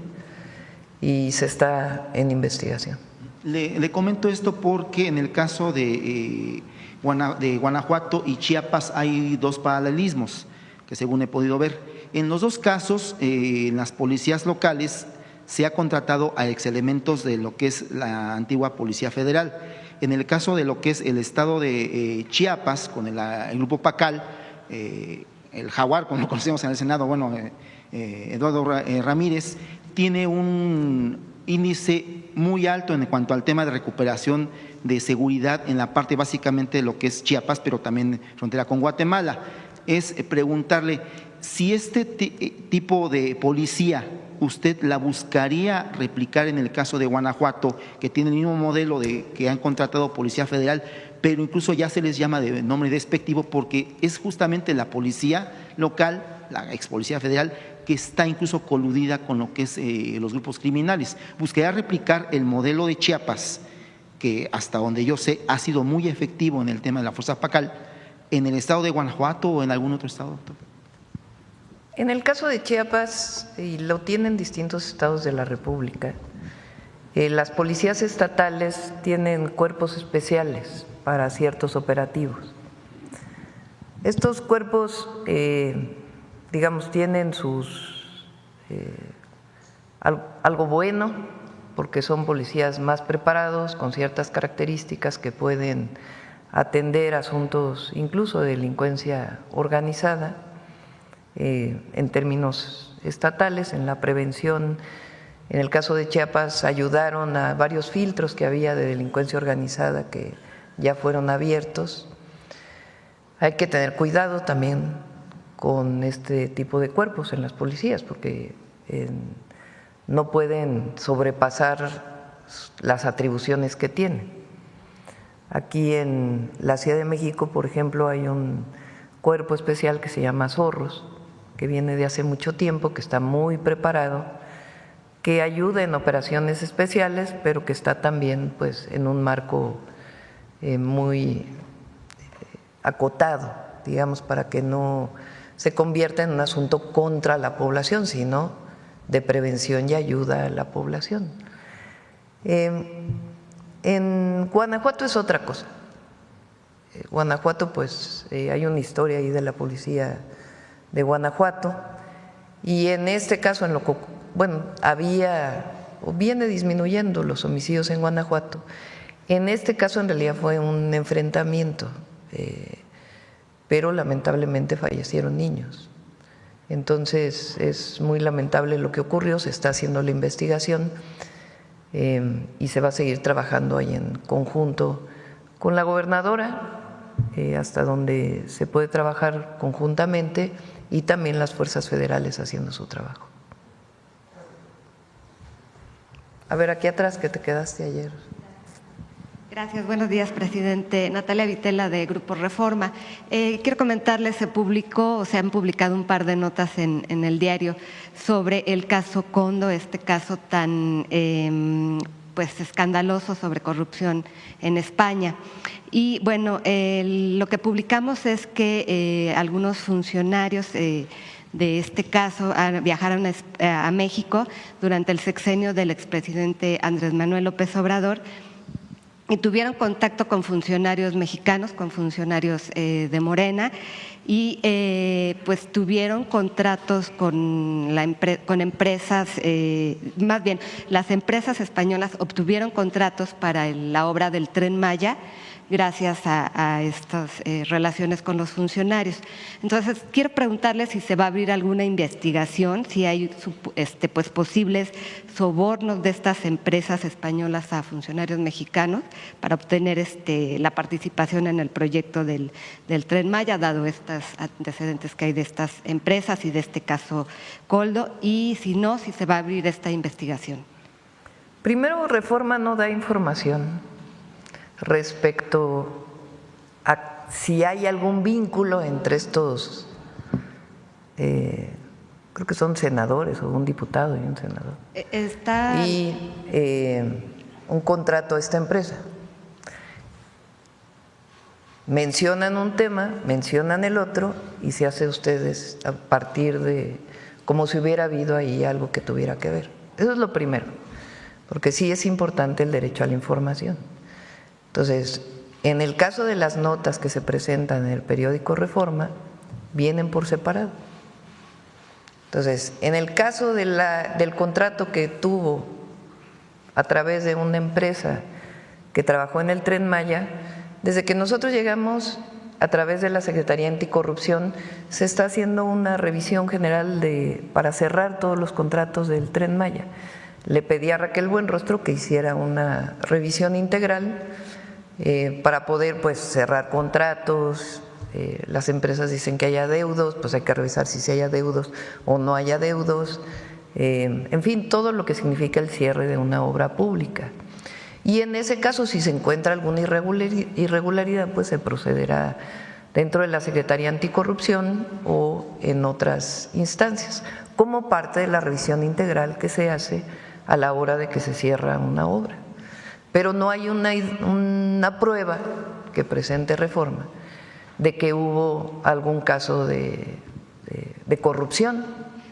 y se está en investigación. Le comento esto porque en el caso de Guanajuato y Chiapas hay dos paralelismos que según he podido ver. En los dos casos, en las policías locales se ha contratado a exelementos de lo que es la antigua Policía Federal. En el caso de lo que es el estado de Chiapas, con el grupo Pacal, el Jaguar, como lo conocemos en el Senado, Eduardo Ramírez, tiene un índice muy alto en cuanto al tema de recuperación de seguridad en la parte básicamente de lo que es Chiapas, pero también frontera con Guatemala. Es preguntarle si este tipo de policía usted la buscaría replicar en el caso de Guanajuato, que tiene el mismo modelo que han contratado Policía Federal, pero incluso ya se les llama de nombre despectivo porque es justamente la policía local, la ex Policía Federal, que está incluso coludida con lo que es los grupos criminales. Buscaría replicar el modelo de Chiapas, que hasta donde yo sé ha sido muy efectivo en el tema de la Fuerza Pacal, en el estado de Guanajuato o en algún otro estado, doctor. En el caso de Chiapas, y lo tienen distintos estados de la República, las policías estatales tienen cuerpos especiales para ciertos operativos. Estos cuerpos, digamos, tienen algo bueno, porque son policías más preparados, con ciertas características que pueden atender asuntos incluso de delincuencia organizada, en términos estatales, en la prevención. En el caso de Chiapas ayudaron a varios filtros que había de delincuencia organizada que ya fueron abiertos. Hay que tener cuidado también con este tipo de cuerpos en las policías porque no pueden sobrepasar las atribuciones que tienen. Aquí en la Ciudad de México, por ejemplo, hay un cuerpo especial que se llama Zorros, que viene de hace mucho tiempo, que está muy preparado, que ayuda en operaciones especiales, pero que está también pues en un marco muy acotado, digamos, para que no se convierta en un asunto contra la población, sino de prevención y ayuda a la población. En Guanajuato es otra cosa. Guanajuato, pues hay una historia ahí de la policía de Guanajuato, y en este caso, en lo que, bueno, había o viene disminuyendo los homicidios en Guanajuato. En este caso, en realidad, fue un enfrentamiento, pero lamentablemente fallecieron niños. Entonces, es muy lamentable lo que ocurrió, se está haciendo la investigación y se va a seguir trabajando ahí en conjunto con la gobernadora, hasta donde se puede trabajar conjuntamente, y también las fuerzas federales haciendo su trabajo. A ver, aquí atrás, que te quedaste ayer. Gracias, buenos días, presidente. Natalia Vitela, de Grupo Reforma. Quiero comentarles, se han publicado un par de notas en el diario sobre el caso Kondo, este caso tan pues escandaloso sobre corrupción en España. Y bueno, lo que publicamos es que algunos funcionarios de este caso viajaron a México durante el sexenio del expresidente Andrés Manuel López Obrador y tuvieron contacto con funcionarios mexicanos, con funcionarios de Morena, y pues tuvieron contratos con empresas, más bien las empresas españolas obtuvieron contratos para la obra del Tren Maya gracias a estas relaciones con los funcionarios. Entonces, quiero preguntarle si se va a abrir alguna investigación, si hay pues posibles sobornos de estas empresas españolas a funcionarios mexicanos para obtener la participación en el proyecto del Tren Maya, dado estos antecedentes que hay de estas empresas y de este caso Koldo, y si no, si se va a abrir esta investigación. Primero, Reforma no da información respecto a si hay algún vínculo entre estos, creo que son senadores o un diputado y un senador, y un contrato a esta empresa. Mencionan un tema, mencionan el otro y se hace ustedes a partir de como si hubiera habido ahí algo que tuviera que ver. Eso es lo primero, porque sí es importante el derecho a la información. Entonces, en el caso de las notas que se presentan en el periódico Reforma, vienen por separado. Entonces, en el caso del contrato que tuvo a través de una empresa que trabajó en el Tren Maya, desde que nosotros llegamos a través de la Secretaría Anticorrupción, se está haciendo una revisión general para cerrar todos los contratos del Tren Maya. Le pedí a Raquel Buenrostro que hiciera una revisión integral para poder pues cerrar contratos. Las empresas dicen que hay adeudos, pues hay que revisar si hay adeudos o no hay adeudos, en fin, todo lo que significa el cierre de una obra pública. Y en ese caso, si se encuentra alguna irregularidad, pues se procederá dentro de la Secretaría Anticorrupción o en otras instancias, como parte de la revisión integral que se hace a la hora de que se cierra una obra. Pero no hay una prueba que presente Reforma de que hubo algún caso de corrupción.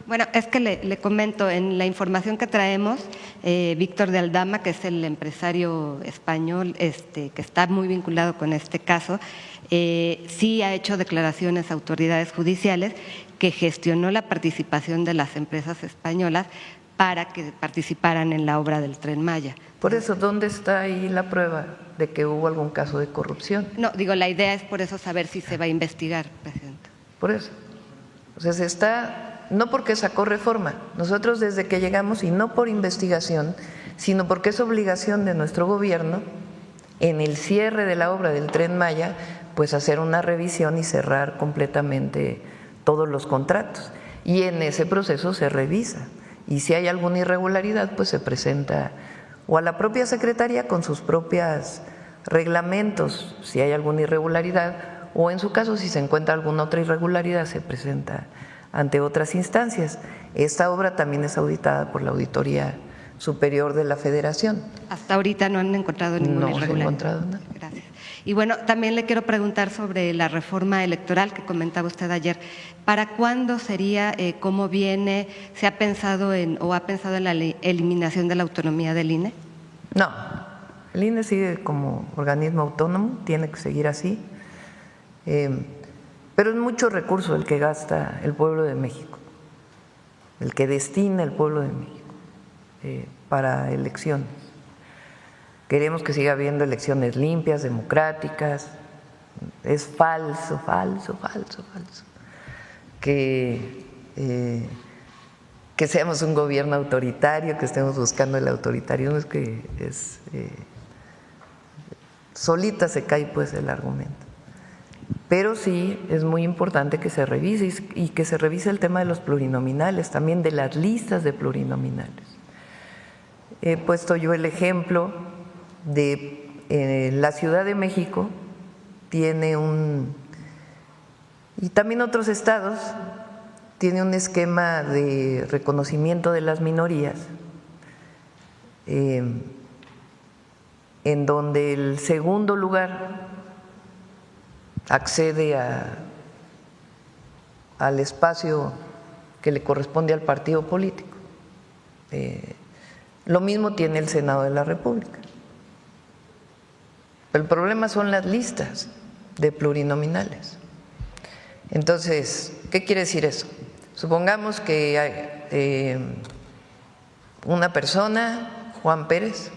Bueno, es que le comento, en la información que traemos, Víctor de Aldama, que es el empresario español que está muy vinculado con este caso, sí ha hecho declaraciones a autoridades judiciales que gestionó la participación de las empresas españolas para que participaran en la obra del Tren Maya. Por eso, ¿dónde está ahí la prueba de que hubo algún caso de corrupción? No, digo, la idea es por eso saber si se va a investigar, presidente. Por eso. O sea, se está, no porque sacó Reforma, nosotros desde que llegamos, y no por investigación, sino porque es obligación de nuestro gobierno, en el cierre de la obra del Tren Maya, pues hacer una revisión y cerrar completamente todos los contratos. Y en ese proceso se revisa. Y si hay alguna irregularidad, pues se presenta o a la propia Secretaría con sus propios reglamentos, si hay alguna irregularidad, o en su caso, si se encuentra alguna otra irregularidad, se presenta ante otras instancias. Esta obra también es auditada por la Auditoría Superior de la Federación. Hasta ahorita no han encontrado ninguna No se ha irregularidad. encontrado nada. Gracias. Y bueno, también le quiero preguntar sobre la reforma electoral que comentaba usted ayer. ¿Para cuándo sería, cómo viene, se ha pensado en la eliminación de la autonomía del INE? No, el INE sigue como organismo autónomo, tiene que seguir así, pero es mucho recurso el que gasta el pueblo de México, el que destina el pueblo de México para elecciones. Queremos que siga habiendo elecciones limpias, democráticas. Es falso que seamos un gobierno autoritario, que estemos buscando el autoritarismo. Es que solita se cae pues el argumento. Pero sí es muy importante que se revise y que se revise el tema de los plurinominales, también de las listas de plurinominales. He puesto yo el ejemplo de la Ciudad de México, tiene y también otros estados, tiene un esquema de reconocimiento de las minorías, en donde el segundo lugar accede al espacio que le corresponde al partido político. Lo mismo tiene el Senado de la República. El problema son las listas de plurinominales. Entonces, ¿qué quiere decir eso? Supongamos que hay una persona, Juan Pérez,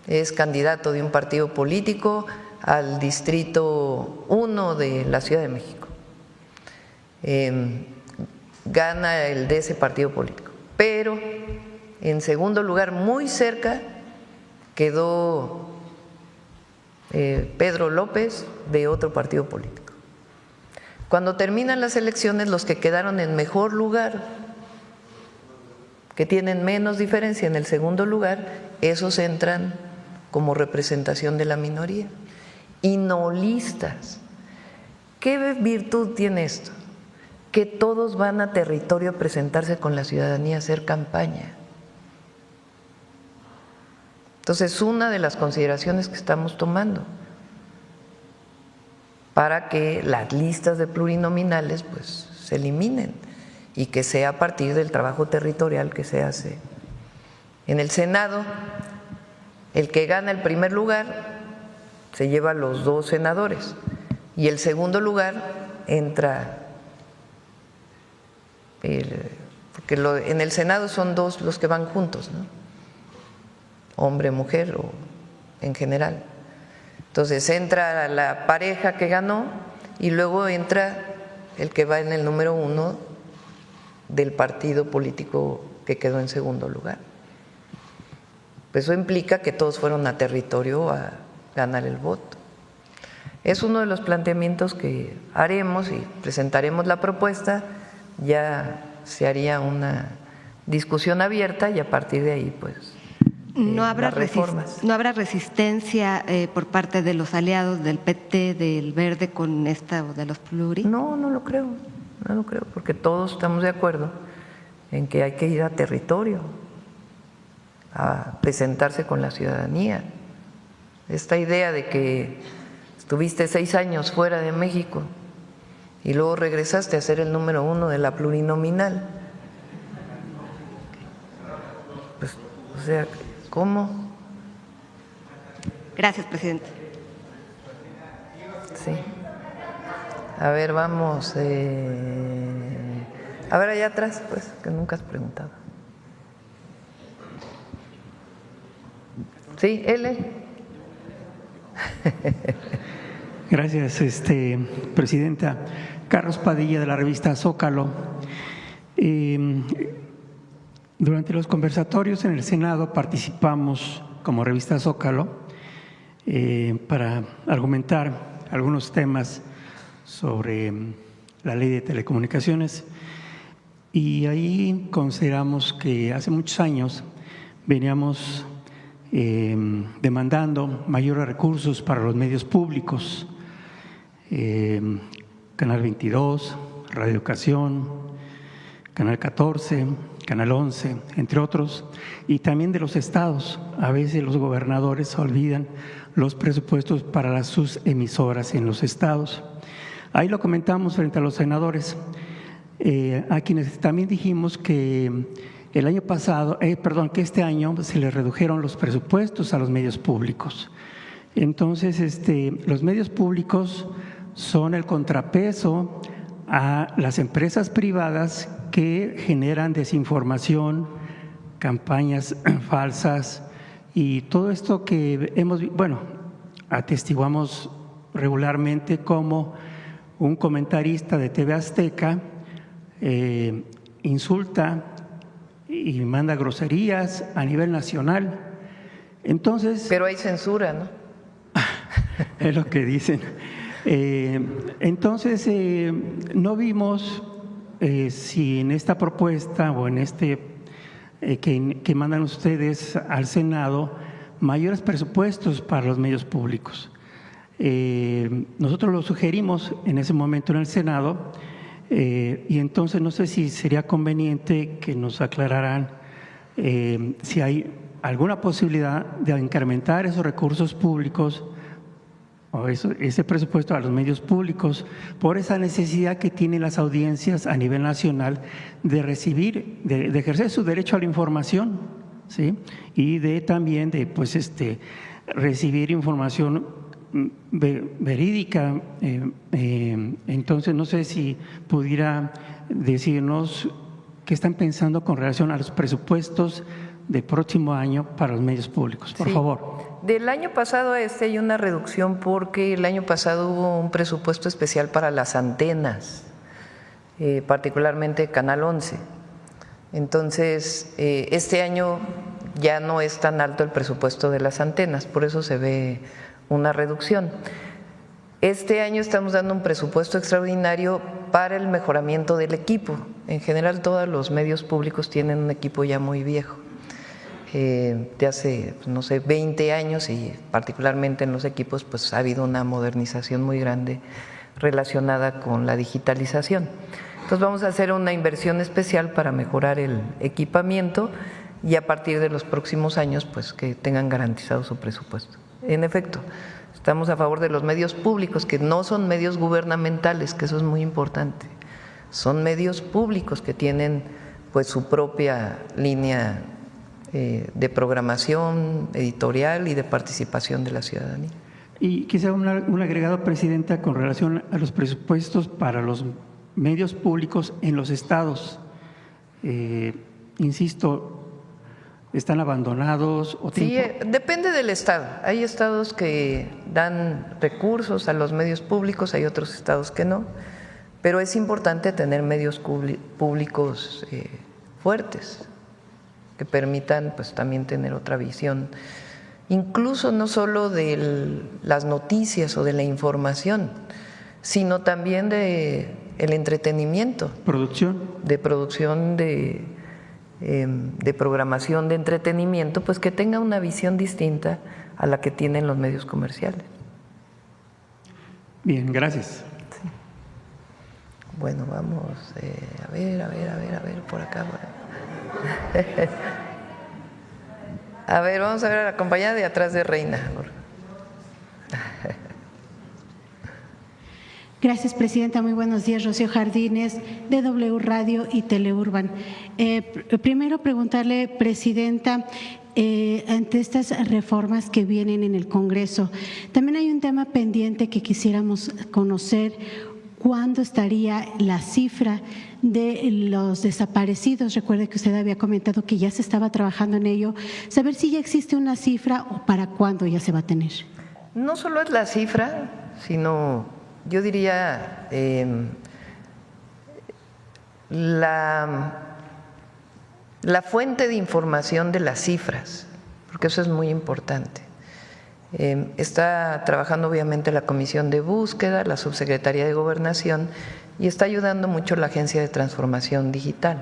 es candidato de un partido político al distrito 1 de la Ciudad de México. Gana el de ese partido político, pero en segundo lugar, muy cerca, quedó Pedro López de otro partido político. Cuando terminan las elecciones, los que quedaron en mejor lugar, que tienen menos diferencia en el segundo lugar, esos entran como representación de la minoría y no listas. ¿Qué virtud tiene esto? Que todos van a territorio a presentarse con la ciudadanía a hacer campaña. Entonces, una de las consideraciones que estamos tomando para que las listas de plurinominales pues se eliminen y que sea a partir del trabajo territorial que se hace. En el Senado, el que gana el primer lugar se lleva los 2 senadores y el segundo lugar entra, porque en el Senado son 2 los que van juntos, ¿no? Hombre, mujer o en general. Entonces entra la pareja que ganó y luego entra el que va en el número 1 del partido político que quedó en segundo lugar. Pues eso implica que todos fueron a territorio a ganar el voto. Es uno de los planteamientos que haremos y presentaremos la propuesta, ya se haría una discusión abierta y a partir de ahí pues ¿No habrá resistencia por parte de los aliados del PT, del Verde con esta o de los pluri? No lo creo, porque todos estamos de acuerdo en que hay que ir a territorio, a presentarse con la ciudadanía. Esta idea de que estuviste 6 años fuera de México y luego regresaste a ser el número 1 de la plurinominal, pues, o sea, ¿cómo? Gracias, presidente. Sí. A ver, vamos. A ver, allá atrás, pues, que nunca has preguntado. Sí, L. Gracias, presidenta. Carlos Padilla, de la revista Zócalo. Durante los conversatorios en el Senado participamos como revista Zócalo para argumentar algunos temas sobre la ley de telecomunicaciones y ahí consideramos que hace muchos años veníamos demandando mayores recursos para los medios públicos, Canal 22, Radio Educación, Canal 14, Canal 11, entre otros, y también de los estados. A veces los gobernadores olvidan los presupuestos para sus emisoras en los estados. Ahí lo comentamos frente a los senadores, a quienes también dijimos que el año pasado, que este año se les redujeron los presupuestos a los medios públicos. Entonces, los medios públicos son el contrapeso a las empresas privadas que generan desinformación, campañas falsas y todo esto que atestiguamos regularmente, como un comentarista de TV Azteca insulta y manda groserías a nivel nacional. Entonces, pero hay censura, ¿no? Es lo que dicen. Entonces, no vimos si en esta propuesta o en que mandan ustedes al Senado mayores presupuestos para los medios públicos. Nosotros lo sugerimos en ese momento en el Senado, y entonces no sé si sería conveniente que nos aclararan si hay alguna posibilidad de incrementar esos recursos públicos o ese presupuesto a los medios públicos por esa necesidad que tienen las audiencias a nivel nacional de recibir, de ejercer su derecho a la información, ¿sí? Y también de recibir información verídica. Entonces no sé si pudiera decirnos qué están pensando con relación a los presupuestos del próximo año para los medios públicos, por favor. Del año pasado a hay una reducción porque el año pasado hubo un presupuesto especial para las antenas, particularmente Canal 11. Entonces, este año ya no es tan alto el presupuesto de las antenas, por eso se ve una reducción. Este año estamos dando un presupuesto extraordinario para el mejoramiento del equipo. En general, todos los medios públicos tienen un equipo ya muy viejo, de hace, 20 años, y particularmente en los equipos pues ha habido una modernización muy grande relacionada con la digitalización. Entonces vamos a hacer una inversión especial para mejorar el equipamiento y a partir de los próximos años pues que tengan garantizado su presupuesto. En efecto, estamos a favor de los medios públicos, que no son medios gubernamentales, que eso es muy importante. Son medios públicos que tienen pues su propia línea de programación editorial y de participación de la ciudadanía. Y quizá un agregado, Presidenta, con relación a los presupuestos para los medios públicos en los estados. Insisto, ¿están abandonados? Sí, depende del estado. Hay estados que dan recursos a los medios públicos, hay otros estados que no, pero es importante tener medios públicos fuertes, que permitan pues también tener otra visión, incluso no solo de las noticias o de la información, sino también de el entretenimiento. De producción de programación de entretenimiento, pues que tenga una visión distinta a la que tienen los medios comerciales. Bien, gracias. Sí. Bueno, vamos a ver, por acá. A ver, vamos a ver a la compañera de atrás de Reina. Gracias, Presidenta. Muy buenos días. Rocío Jardines, de W Radio y Teleurban. Primero preguntarle, Presidenta, ante estas reformas que vienen en el Congreso, también hay un tema pendiente que quisiéramos conocer. ¿Cuándo estaría la cifra de los desaparecidos? Recuerde que usted había comentado que ya se estaba trabajando en ello. Saber si ya existe una cifra o para cuándo ya se va a tener. No solo es la cifra, sino yo diría la fuente de información de las cifras, porque eso es muy importante. Está trabajando obviamente la Comisión de Búsqueda, la Subsecretaría de Gobernación, y está ayudando mucho la Agencia de Transformación Digital.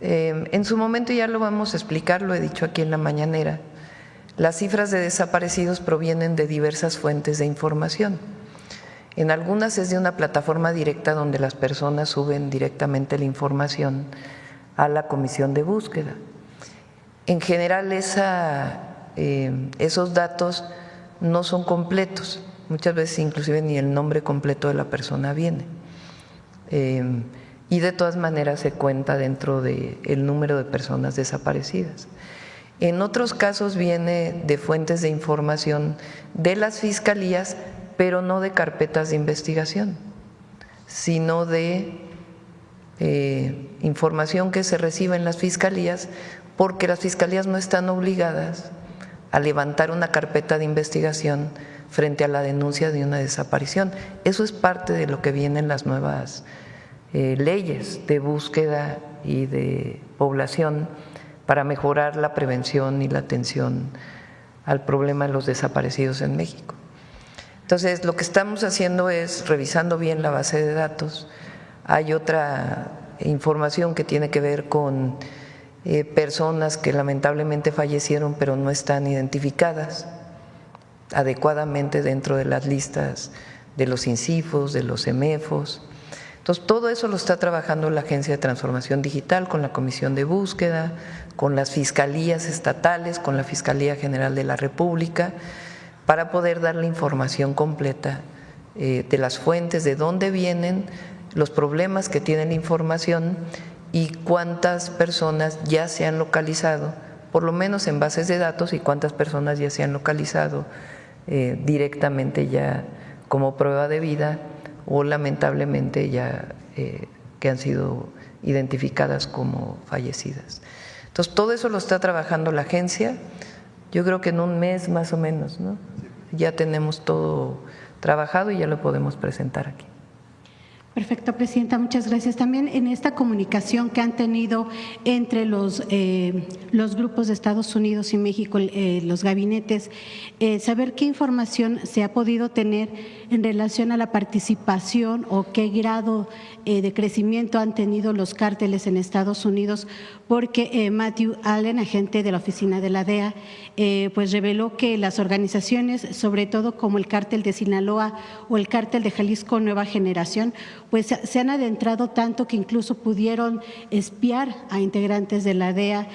En su momento ya lo vamos a explicar, lo he dicho aquí en la mañanera, las cifras de desaparecidos provienen de diversas fuentes de información. En algunas es de una plataforma directa donde las personas suben directamente la información a la comisión de búsqueda. En general esos datos no son completos, muchas veces inclusive ni el nombre completo de la persona viene. Y de todas maneras se cuenta dentro del número de personas desaparecidas. En otros casos viene de fuentes de información de las fiscalías, pero no de carpetas de investigación, sino de información que se recibe en las fiscalías, porque las fiscalías no están obligadas a levantar una carpeta de investigación frente a la denuncia de una desaparición. Eso es parte de lo que vienen las nuevas leyes de búsqueda y de población para mejorar la prevención y la atención al problema de los desaparecidos en México. Entonces, lo que estamos haciendo es revisando bien la base de datos. Hay otra información que tiene que ver con personas que lamentablemente fallecieron pero no están identificadas adecuadamente dentro de las listas de los INCIFOS, de los EMEFOS. Entonces, todo eso lo está trabajando la Agencia de Transformación Digital con la Comisión de Búsqueda, con las fiscalías estatales, con la Fiscalía General de la República, para poder dar la información completa de las fuentes, de dónde vienen los problemas que tienen la información y cuántas personas ya se han localizado, por lo menos en bases de datos, y cuántas personas ya se han localizado directamente ya como prueba de vida o lamentablemente ya que han sido identificadas como fallecidas. Entonces, todo eso lo está trabajando la agencia. Yo creo que en un mes más o menos, ¿no? Ya tenemos todo trabajado y ya lo podemos presentar aquí. Perfecto, Presidenta, muchas gracias. También en esta comunicación que han tenido entre los grupos de Estados Unidos y México, los gabinetes, saber qué información se ha podido tener en relación a la participación o qué grado de crecimiento han tenido los cárteles en Estados Unidos, porque Matthew Allen, agente de la oficina de la DEA, pues reveló que las organizaciones, sobre todo como el cártel de Sinaloa o el cártel de Jalisco Nueva Generación, pues se han adentrado tanto que incluso pudieron espiar a integrantes de la DEA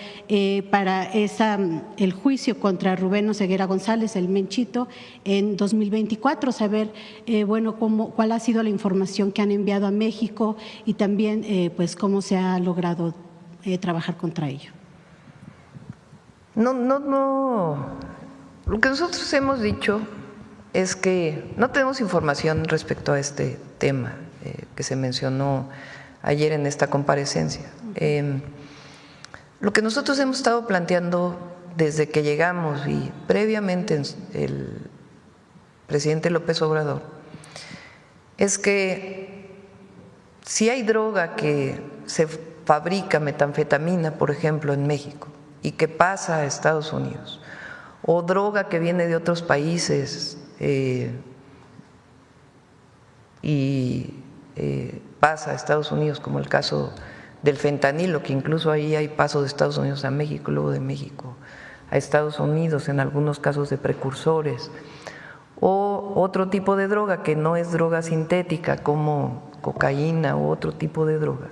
para el juicio contra Rubén Oseguera González, el Menchito, en 2024, saber cuál ha sido la información que han enviado a México y también pues cómo se ha logrado trabajar contra ello. No. Lo que nosotros hemos dicho es que no tenemos información respecto a este tema que se mencionó ayer en esta comparecencia. Lo que nosotros hemos estado planteando desde que llegamos y previamente el presidente López Obrador es que si hay droga que se fabrica, metanfetamina, por ejemplo, en México y que pasa a Estados Unidos, o droga que viene de otros países pasa a Estados Unidos, como el caso del fentanilo, que incluso ahí hay paso de Estados Unidos a México, luego de México a Estados Unidos, en algunos casos de precursores, o otro tipo de droga que no es droga sintética como cocaína u otro tipo de droga,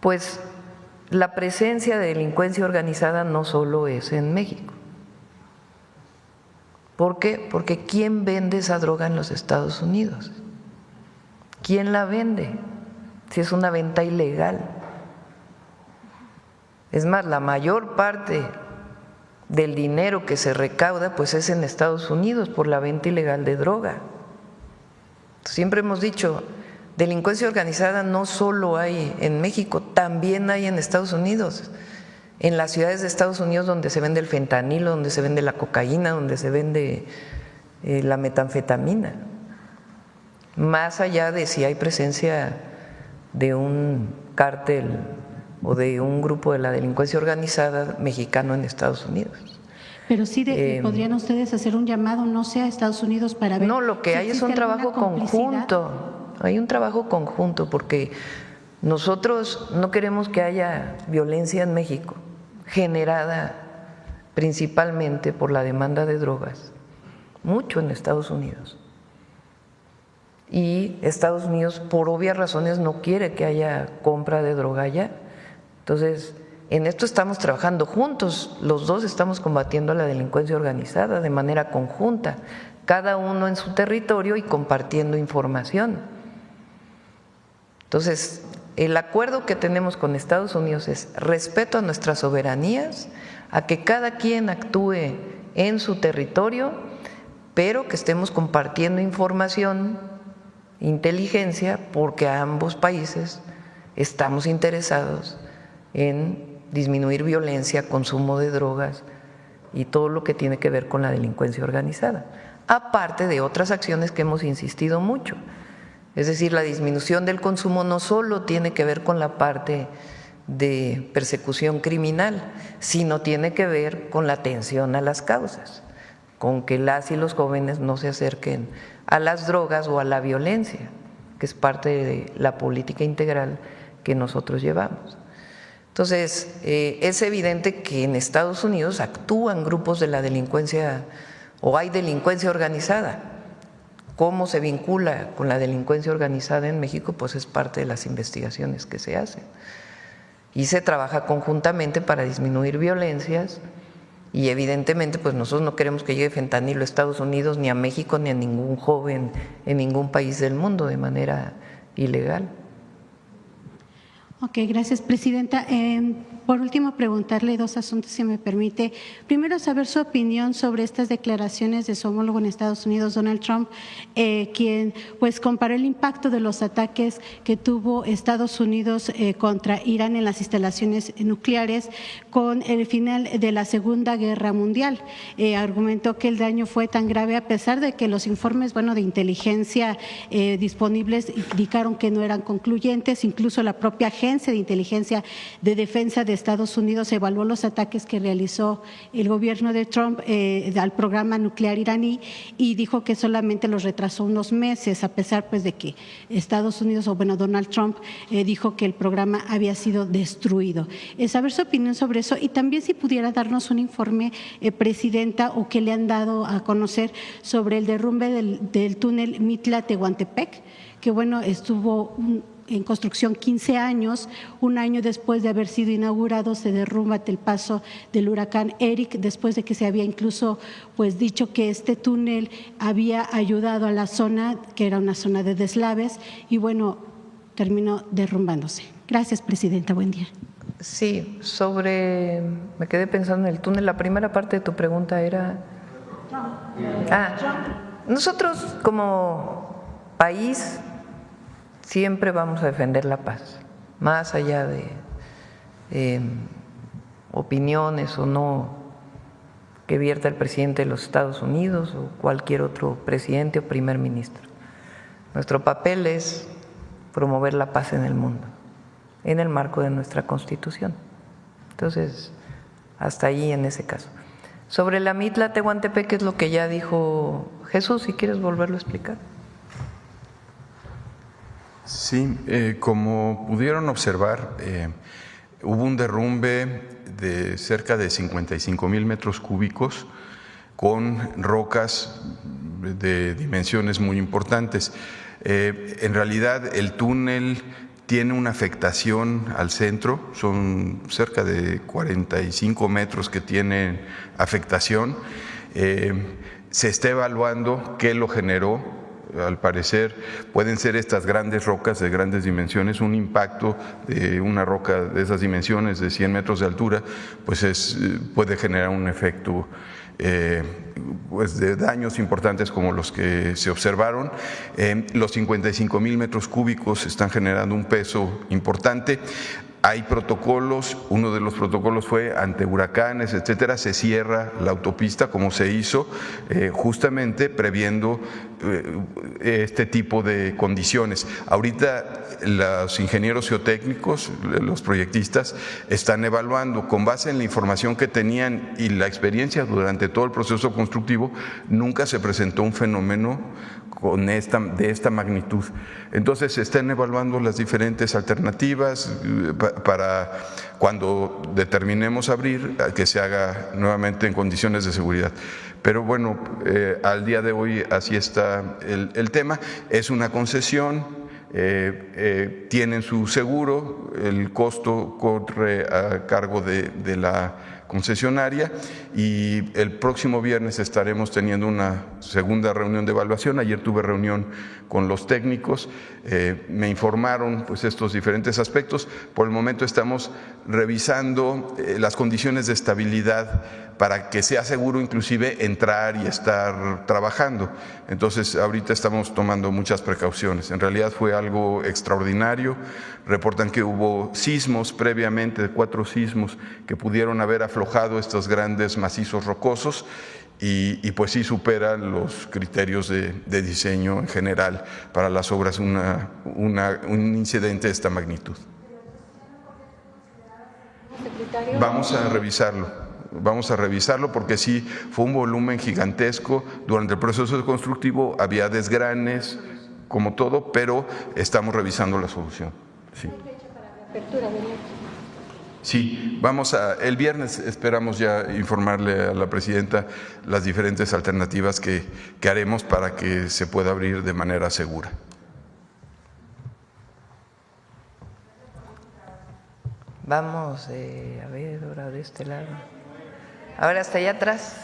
pues la presencia de delincuencia organizada no solo es en México. ¿Por qué? Porque ¿quién vende esa droga en los Estados Unidos? ¿Quién la vende? Si es una venta ilegal. Es más, la mayor parte del dinero que se recauda pues es en Estados Unidos por la venta ilegal de droga. Siempre hemos dicho, delincuencia organizada no solo hay en México, también hay en Estados Unidos, en las ciudades de Estados Unidos donde se vende el fentanilo, donde se vende la cocaína, donde se vende la metanfetamina, más allá de si hay presencia de un cártel o de un grupo de la delincuencia organizada mexicano en Estados Unidos. Pero sí podrían ustedes hacer un llamado, no sé, a Estados Unidos para ver. No, lo que si hay es un trabajo conjunto, hay un trabajo conjunto, porque nosotros no queremos que haya violencia en México, generada principalmente por la demanda de drogas, mucho en Estados Unidos. y Estados Unidos, por obvias razones, no quiere que haya compra de droga allá. Entonces, en esto estamos trabajando juntos, los dos estamos combatiendo la delincuencia organizada de manera conjunta, cada uno en su territorio y compartiendo información. Entonces, el acuerdo que tenemos con Estados Unidos es respeto a nuestras soberanías, a que cada quien actúe en su territorio, pero que estemos compartiendo información, inteligencia, porque a ambos países estamos interesados en disminuir violencia, consumo de drogas y todo lo que tiene que ver con la delincuencia organizada, aparte de otras acciones que hemos insistido mucho. Es decir, la disminución del consumo no solo tiene que ver con la parte de persecución criminal, sino tiene que ver con la atención a las causas, con que las y los jóvenes no se acerquen a las drogas o a la violencia, que es parte de la política integral que nosotros llevamos. Entonces, es evidente que en Estados Unidos actúan grupos de la delincuencia o hay delincuencia organizada. ¿Cómo se vincula con la delincuencia organizada en México? Pues es parte de las investigaciones que se hacen. Y se trabaja conjuntamente para disminuir violencias y evidentemente pues nosotros no queremos que llegue fentanilo a Estados Unidos, ni a México, ni a ningún joven en ningún país del mundo de manera ilegal. Ok, gracias, presidenta. Por último, preguntarle dos asuntos, si me permite. Primero, saber su opinión sobre estas declaraciones de su homólogo en Estados Unidos, Donald Trump, quien pues comparó el impacto de los ataques que tuvo Estados Unidos contra Irán en las instalaciones nucleares con el final de la Segunda Guerra Mundial. Argumentó que el daño fue tan grave a pesar de que los informes de inteligencia disponibles indicaron que no eran concluyentes. Incluso la propia Agencia de Inteligencia de Defensa de Estados Unidos evaluó los ataques que realizó el gobierno de Trump al programa nuclear iraní y dijo que solamente los retrasó unos meses, a pesar pues de que Estados Unidos Donald Trump dijo que el programa había sido destruido. Saber su opinión sobre eso y también si pudiera darnos un informe, presidenta, o que le han dado a conocer sobre el derrumbe del túnel Mitla-Tehuantepec, que estuvo en construcción 15 años, un año después de haber sido inaugurado se derrumba ante el paso del huracán Eric, después de que se había incluso dicho que este túnel había ayudado a la zona, que era una zona de deslaves, y terminó derrumbándose. Gracias, presidenta, buen día. Sí, me quedé pensando en el túnel, la primera parte de tu pregunta era… nosotros como país siempre vamos a defender la paz, más allá de opiniones o no que vierta el presidente de los Estados Unidos o cualquier otro presidente o primer ministro. Nuestro papel es promover la paz en el mundo, en el marco de nuestra Constitución. Entonces, hasta ahí en ese caso. Sobre la Mitla-Tehuantepec, que es lo que ya dijo Jesús, si quieres volverlo a explicar. Sí, como pudieron observar, hubo un derrumbe de cerca de 55,000 metros cúbicos con rocas de dimensiones muy importantes. En realidad, el túnel tiene una afectación al centro, son cerca de 45 metros que tienen afectación. Se está evaluando qué lo generó. Al parecer pueden ser estas grandes rocas de grandes dimensiones, un impacto de una roca de esas dimensiones de 100 metros de altura, puede generar un efecto de daños importantes como los que se observaron. Los 55,000 metros cúbicos están generando un peso importante. Hay protocolos, uno de los protocolos fue ante huracanes, etcétera, se cierra la autopista como se hizo, justamente previendo este tipo de condiciones. Ahorita los ingenieros geotécnicos, los proyectistas, están evaluando con base en la información que tenían y la experiencia durante todo el proceso constructivo, nunca se presentó un fenómeno de esta magnitud. Entonces se están evaluando las diferentes alternativas para cuando determinemos abrir, que se haga nuevamente en condiciones de seguridad. Pero bueno, al día de hoy así está el tema. Es una concesión, tienen su seguro, el costo corre a cargo de la concesionaria y el próximo viernes estaremos teniendo una segunda reunión de evaluación. Ayer tuve reunión con los técnicos, me informaron pues estos diferentes aspectos. Por el momento estamos revisando las condiciones de estabilidad para que sea seguro inclusive entrar y estar trabajando. Entonces ahorita estamos tomando muchas precauciones. En realidad fue algo extraordinario. Reportan que hubo sismos previamente, 4 sismos que pudieron haber aflojado estos grandes macizos rocosos y pues sí superan los criterios de diseño en general para las obras un incidente de esta magnitud. Vamos a revisarlo porque sí fue un volumen gigantesco. Durante el proceso constructivo había desgranes, como todo, pero estamos revisando la solución. Sí. Sí, el viernes esperamos ya informarle a la presidenta las diferentes alternativas que haremos para que se pueda abrir de manera segura. Vamos, a ver, ahora de este lado. Ahora hasta allá atrás.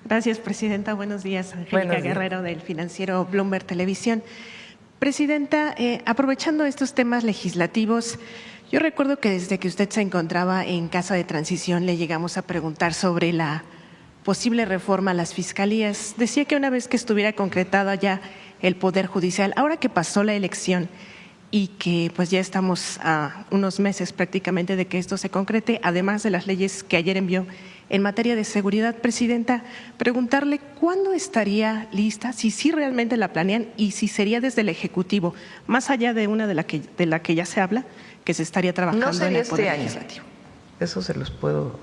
Gracias, presidenta. Buenos días. Angélica Buenos días. Guerrero, del financiero Bloomberg Televisión. Presidenta, aprovechando estos temas legislativos, yo recuerdo que desde que usted se encontraba en Casa de Transición le llegamos a preguntar sobre la posible reforma a las fiscalías. Decía que una vez que estuviera concretada ya el Poder Judicial, ahora que pasó la elección y que pues ya estamos a unos meses prácticamente de que esto se concrete, además de las leyes que ayer envió en materia de seguridad, presidenta, preguntarle cuándo estaría lista, si sí realmente la planean y si sería desde el Ejecutivo, más allá de una de la que ya se habla, que se estaría trabajando no sería en el Poder este año. Legislativo. Eso se los puedo.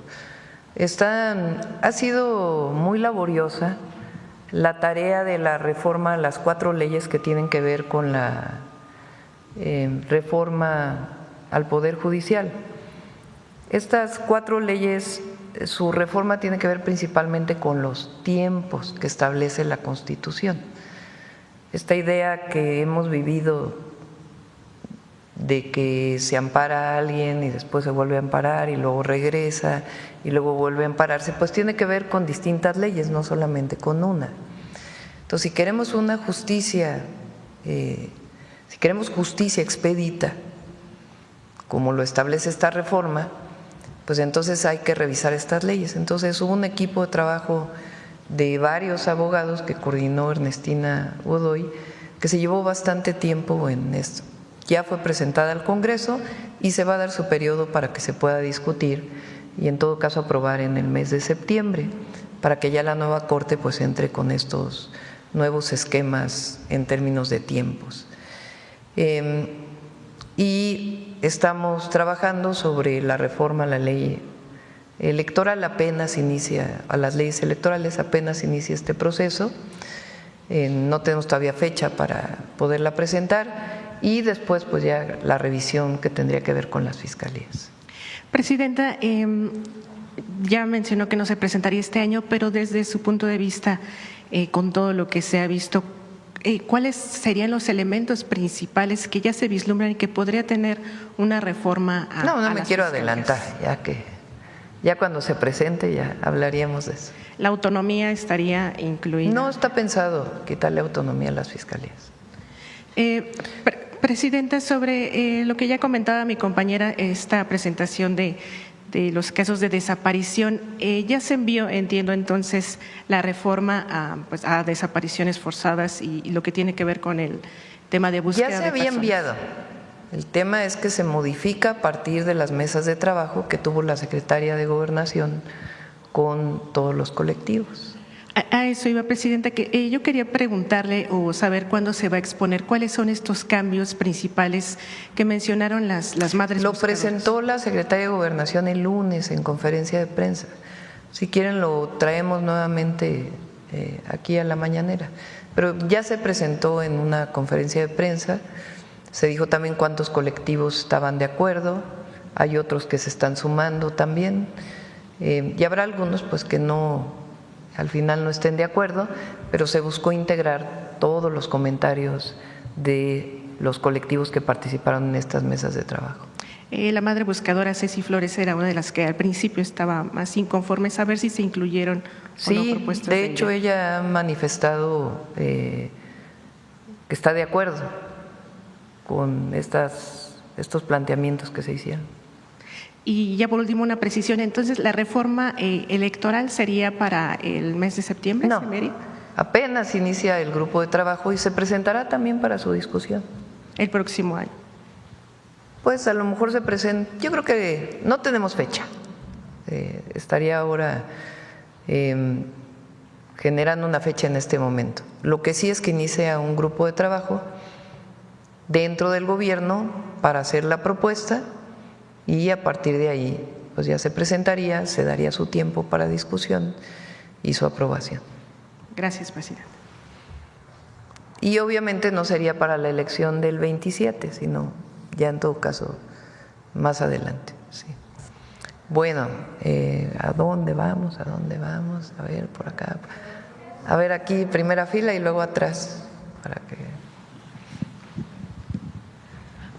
Ha sido muy laboriosa la tarea de la reforma a las 4 leyes que tienen que ver con la reforma al Poder Judicial. Estas 4 leyes, su reforma tiene que ver principalmente con los tiempos que establece la Constitución. Esta idea que hemos vivido de que se ampara a alguien y después se vuelve a amparar y luego regresa y luego vuelve a ampararse, pues tiene que ver con distintas leyes, no solamente con una. Entonces, si queremos una justicia, si queremos justicia expedita, como lo establece esta reforma, pues entonces hay que revisar estas leyes. Entonces hubo un equipo de trabajo de varios abogados que coordinó Ernestina Godoy, que se llevó bastante tiempo en esto. Ya fue presentada al Congreso y se va a dar su periodo para que se pueda discutir y en todo caso aprobar en el mes de septiembre, para que ya la nueva Corte pues entre con estos nuevos esquemas en términos de tiempos. Y estamos trabajando sobre la reforma a la ley electoral, apenas inicia, a las leyes electorales apenas inicia este proceso, no tenemos todavía fecha para poderla presentar y después pues ya la revisión que tendría que ver con las fiscalías. Presidenta, ya mencionó que no se presentaría este año, pero desde su punto de vista, con todo lo que se ha visto, ¿cuáles serían los elementos principales que ya se vislumbran y que podría tener una reforma a No me las quiero fiscalías? adelantar, ya cuando se presente ya hablaríamos de eso. ¿La autonomía estaría incluida? No está pensado quitarle autonomía a las fiscalías. Presidenta, sobre lo que ya comentaba mi compañera, esta presentación de los casos de desaparición, ya se envió, entiendo entonces, la reforma a desapariciones forzadas y lo que tiene que ver con el tema de búsqueda de Ya se personas. había enviado. El tema es que se modifica a partir de las mesas de trabajo que tuvo la secretaria de Gobernación con todos los colectivos. A eso iba, presidenta, que yo quería preguntarle o saber cuándo se va a exponer cuáles son estos cambios principales que mencionaron las madres Lo buscadoras. presentó la secretaria de Gobernación el lunes en conferencia de prensa. Si quieren lo traemos nuevamente aquí a la mañanera. Pero ya se presentó en una conferencia de prensa, se dijo también cuántos colectivos estaban de acuerdo, hay otros que se están sumando también, y habrá algunos pues que no, al final no estén de acuerdo, pero se buscó integrar todos los comentarios de los colectivos que participaron en estas mesas de trabajo. La madre buscadora Ceci Flores era una de las que al principio estaba más inconforme, a ver si se incluyeron o no propuestas. De hecho ella ha manifestado que está de acuerdo con estos planteamientos que se hicieron. Y ya por último una precisión, entonces la reforma electoral sería para el mes de septiembre. No, apenas inicia el grupo de trabajo y se presentará también para su discusión. El próximo año. Pues a lo mejor se presenta, yo creo que no tenemos fecha, estaría ahora generando una fecha en este momento. Lo que sí es que inicia un grupo de trabajo dentro del gobierno para hacer la propuesta y a partir de ahí pues ya se presentaría, se daría su tiempo para discusión y su aprobación. Gracias, presidente. Y obviamente no sería para la elección del 27, sino ya en todo caso más adelante. Sí. Bueno, ¿a dónde vamos? ¿A dónde vamos? A ver, por acá. A ver, aquí primera fila y luego atrás para que…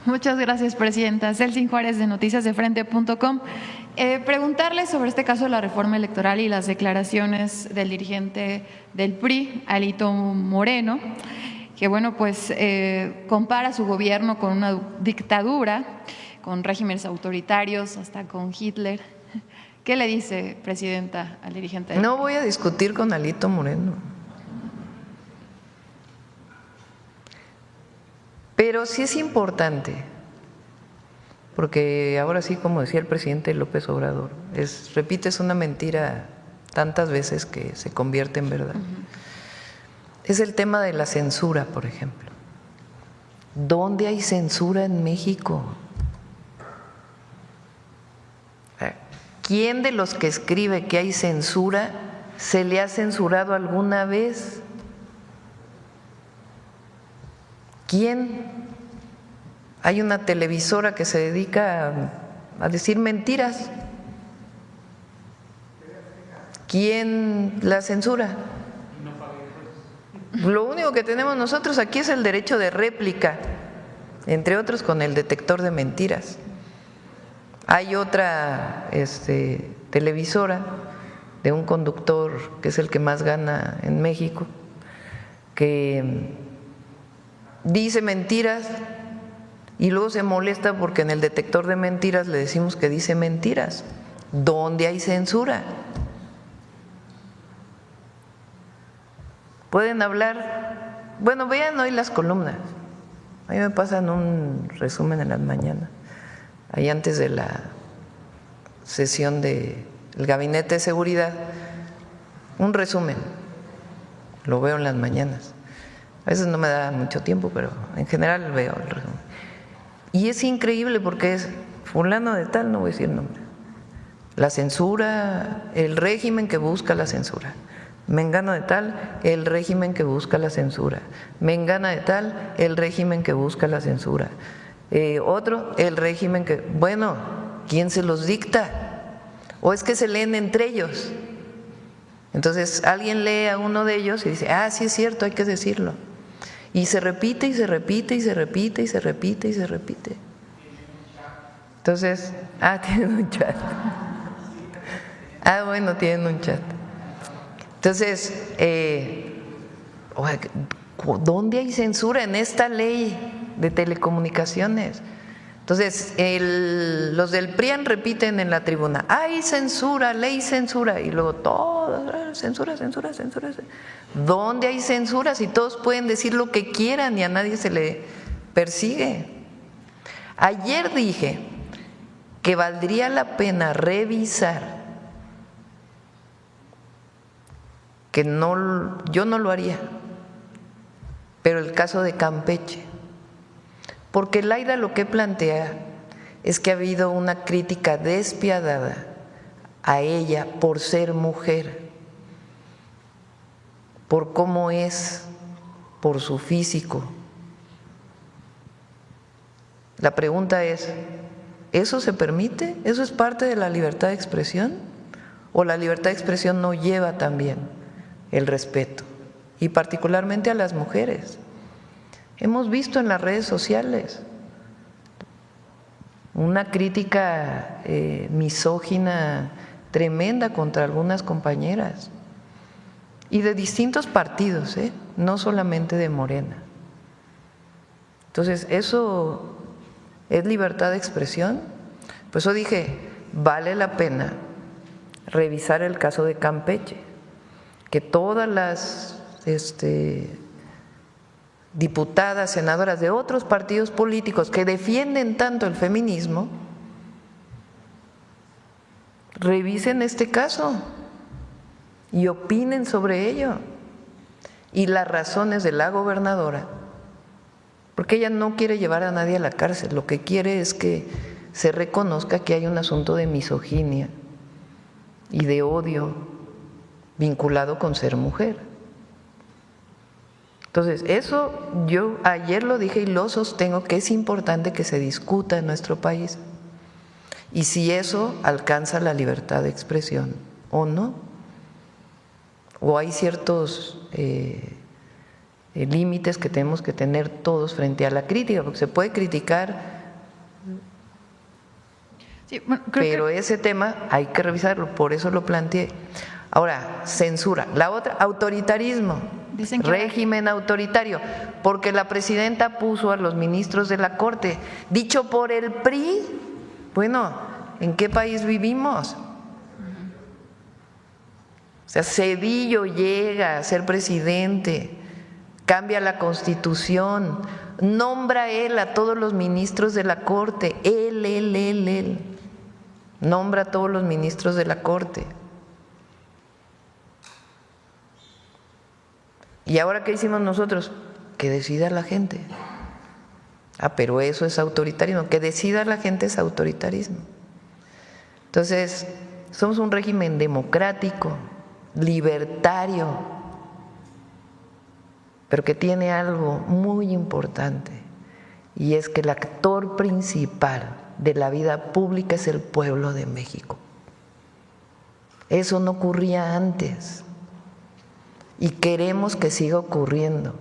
Muchas gracias, presidenta. Celsin Juárez, de noticiasdefrente.com. Preguntarle sobre este caso de la reforma electoral y las declaraciones del dirigente del PRI, Alito Moreno, que bueno, pues compara su gobierno con una dictadura, con regímenes autoritarios, hasta con Hitler. ¿Qué le dice, presidenta, al dirigente del PRI? No voy a discutir con Alito Moreno. Pero sí es importante, porque ahora sí, como decía el presidente López Obrador, repites una mentira tantas veces que se convierte en verdad. Es el tema de la censura, por ejemplo. ¿Dónde hay censura en México? ¿Quién de los que escribe que hay censura se le ha censurado alguna vez? ¿Quién? Hay una televisora que se dedica a decir mentiras. ¿Quién la censura? Lo único que tenemos nosotros aquí es el derecho de réplica, entre otros con el detector de mentiras. Hay otra televisora de un conductor que es el que más gana en México, que dice mentiras y luego se molesta porque en el detector de mentiras le decimos que dice mentiras. ¿Dónde hay censura? Pueden hablar, bueno, vean hoy las columnas. A mí me pasan un resumen en las mañanas, ahí antes de la sesión del Gabinete de Seguridad, un resumen, lo veo en las mañanas. A veces no me da mucho tiempo, pero en general veo el resumen. Y es increíble porque es fulano de tal, no voy a decir nombre, la censura, el régimen que busca la censura. Mengano de tal, el régimen que busca la censura. Mengana de tal, el régimen que busca la censura. Otro, el régimen que… Bueno, ¿quién se los dicta? ¿O es que se leen entre ellos? Entonces alguien lee a uno de ellos y dice, ah, sí es cierto, hay que decirlo. Y se repite y se repite y se repite y se repite y se repite. Entonces, tienen un chat. Bueno, tienen un chat. Entonces, ¿dónde hay censura en esta ley de telecomunicaciones? Entonces, los del PRIAN repiten en la tribuna, hay censura, ley censura, y luego todo, censura, censura, censura. ¿Dónde hay censura si todos pueden decir lo que quieran y a nadie se le persigue? Ayer dije que valdría la pena revisar, que yo no lo haría, pero el caso de Campeche, porque Laida lo que plantea es que ha habido una crítica despiadada a ella por ser mujer, por cómo es, por su físico. La pregunta es, ¿Eso se permite? ¿Eso es parte de la libertad de expresión? ¿O la libertad de expresión no lleva también el respeto? Y particularmente a las mujeres. Hemos visto en las redes sociales una crítica misógina tremenda contra algunas compañeras y de distintos partidos, no solamente de Morena. Entonces, ¿eso es libertad de expresión? Por eso dije, vale la pena revisar el caso de Campeche, que todas las diputadas, senadoras de otros partidos políticos que defienden tanto el feminismo, revisen este caso y opinen sobre ello y las razones de la gobernadora, porque ella no quiere llevar a nadie a la cárcel, lo que quiere es que se reconozca que hay un asunto de misoginia y de odio vinculado con ser mujer. Entonces, eso yo ayer lo dije y lo sostengo, que es importante que se discuta en nuestro país y si eso alcanza la libertad de expresión o no, o hay ciertos límites que tenemos que tener todos frente a la crítica, porque se puede criticar, sí, bueno, pero ese tema hay que revisarlo, por eso lo planteé. Ahora, censura. La otra, autoritarismo, régimen autoritario, porque la presidenta puso a los ministros de la Corte, dicho por el PRI. Bueno, ¿en qué país vivimos? O sea, Zedillo llega a ser presidente, cambia la Constitución, nombra él a todos los ministros de la Corte, él, nombra a todos los ministros de la Corte. ¿Y ahora qué hicimos nosotros? Que decida la gente. Pero eso es autoritarismo, que decida la gente es autoritarismo. Entonces, somos un régimen democrático, libertario, pero que tiene algo muy importante, y es que el actor principal de la vida pública es el pueblo de México. Eso no ocurría antes y queremos que siga ocurriendo,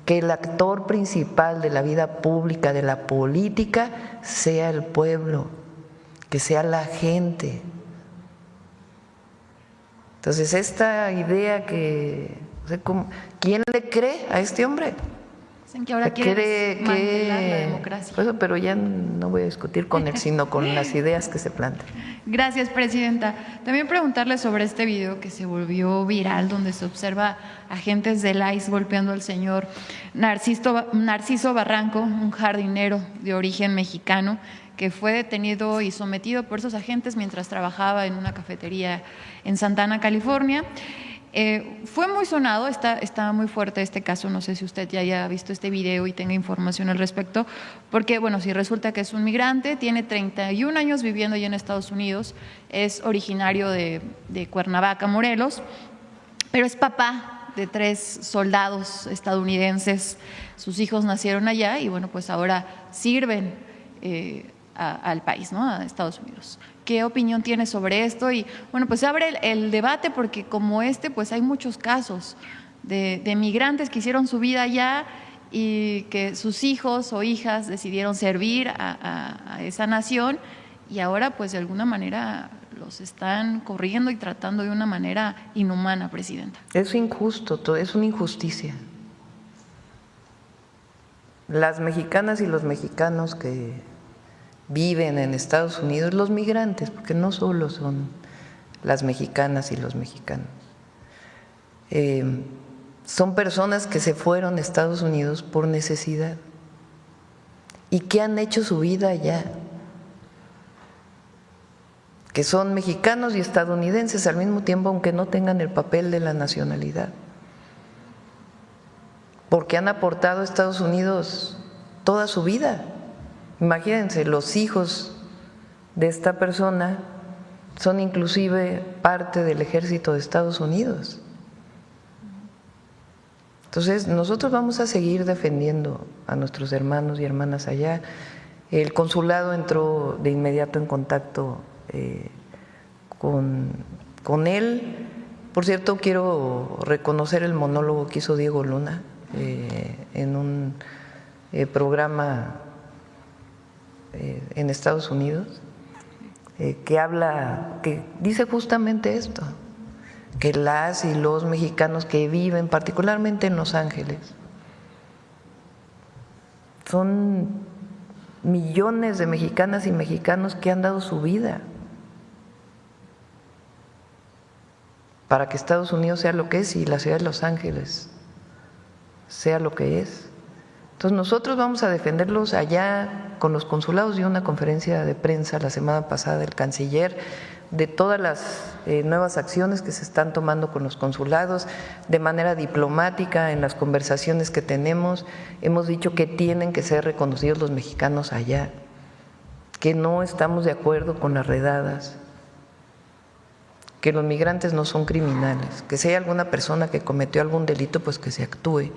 que el actor principal de la vida pública, de la política, sea el pueblo, que sea la gente. Entonces, esta idea que, ¿quién le cree a este hombre? Dicen que ahora quiere desmantelar la democracia. Pues, pero ya no voy a discutir con él, sino con las ideas que se plantean. Gracias, presidenta. También preguntarle sobre este video que se volvió viral, donde se observa agentes del ICE golpeando al señor Narciso Barranco, un jardinero de origen mexicano, que fue detenido y sometido por esos agentes mientras trabajaba en una cafetería en Santana, California. Fue muy sonado, está muy fuerte este caso, no sé si usted ya haya visto este video y tenga información al respecto, porque bueno, si resulta que es un migrante, tiene 31 años viviendo ya en Estados Unidos, es originario de Cuernavaca, Morelos, pero es papá de 3 soldados estadounidenses, sus hijos nacieron allá y bueno, pues ahora sirven al país, ¿no? A Estados Unidos. ¿Qué opinión tiene sobre esto? Y bueno, pues se abre el debate porque como pues hay muchos casos de migrantes que hicieron su vida allá y que sus hijos o hijas decidieron servir a esa nación y ahora pues de alguna manera los están corriendo y tratando de una manera inhumana, presidenta. Es injusto, es una injusticia. Las mexicanas y los mexicanos que viven en Estados Unidos, los migrantes, porque no solo son las mexicanas y los mexicanos, son personas que se fueron a Estados Unidos por necesidad y que han hecho su vida allá, que son mexicanos y estadounidenses al mismo tiempo, aunque no tengan el papel de la nacionalidad, porque han aportado a Estados Unidos toda su vida. Imagínense, los hijos de esta persona son inclusive parte del ejército de Estados Unidos. Entonces, nosotros vamos a seguir defendiendo a nuestros hermanos y hermanas allá El consulado entró de inmediato en contacto con él. Por cierto, quiero reconocer el monólogo que hizo Diego Luna en un programa en Estados Unidos, que dice justamente esto, que las y los mexicanos que viven particularmente en Los Ángeles son millones de mexicanas y mexicanos que han dado su vida para que Estados Unidos sea lo que es y la ciudad de Los Ángeles sea lo que es. Entonces nosotros vamos a defenderlos allá con los consulados. Dio una conferencia de prensa la semana pasada el canciller de todas las nuevas acciones que se están tomando con los consulados de manera diplomática. En las conversaciones que tenemos hemos dicho que tienen que ser reconocidos los mexicanos allá, que no estamos de acuerdo con las redadas, que los migrantes no son criminales, que si hay alguna persona que cometió algún delito, pues que se actúe,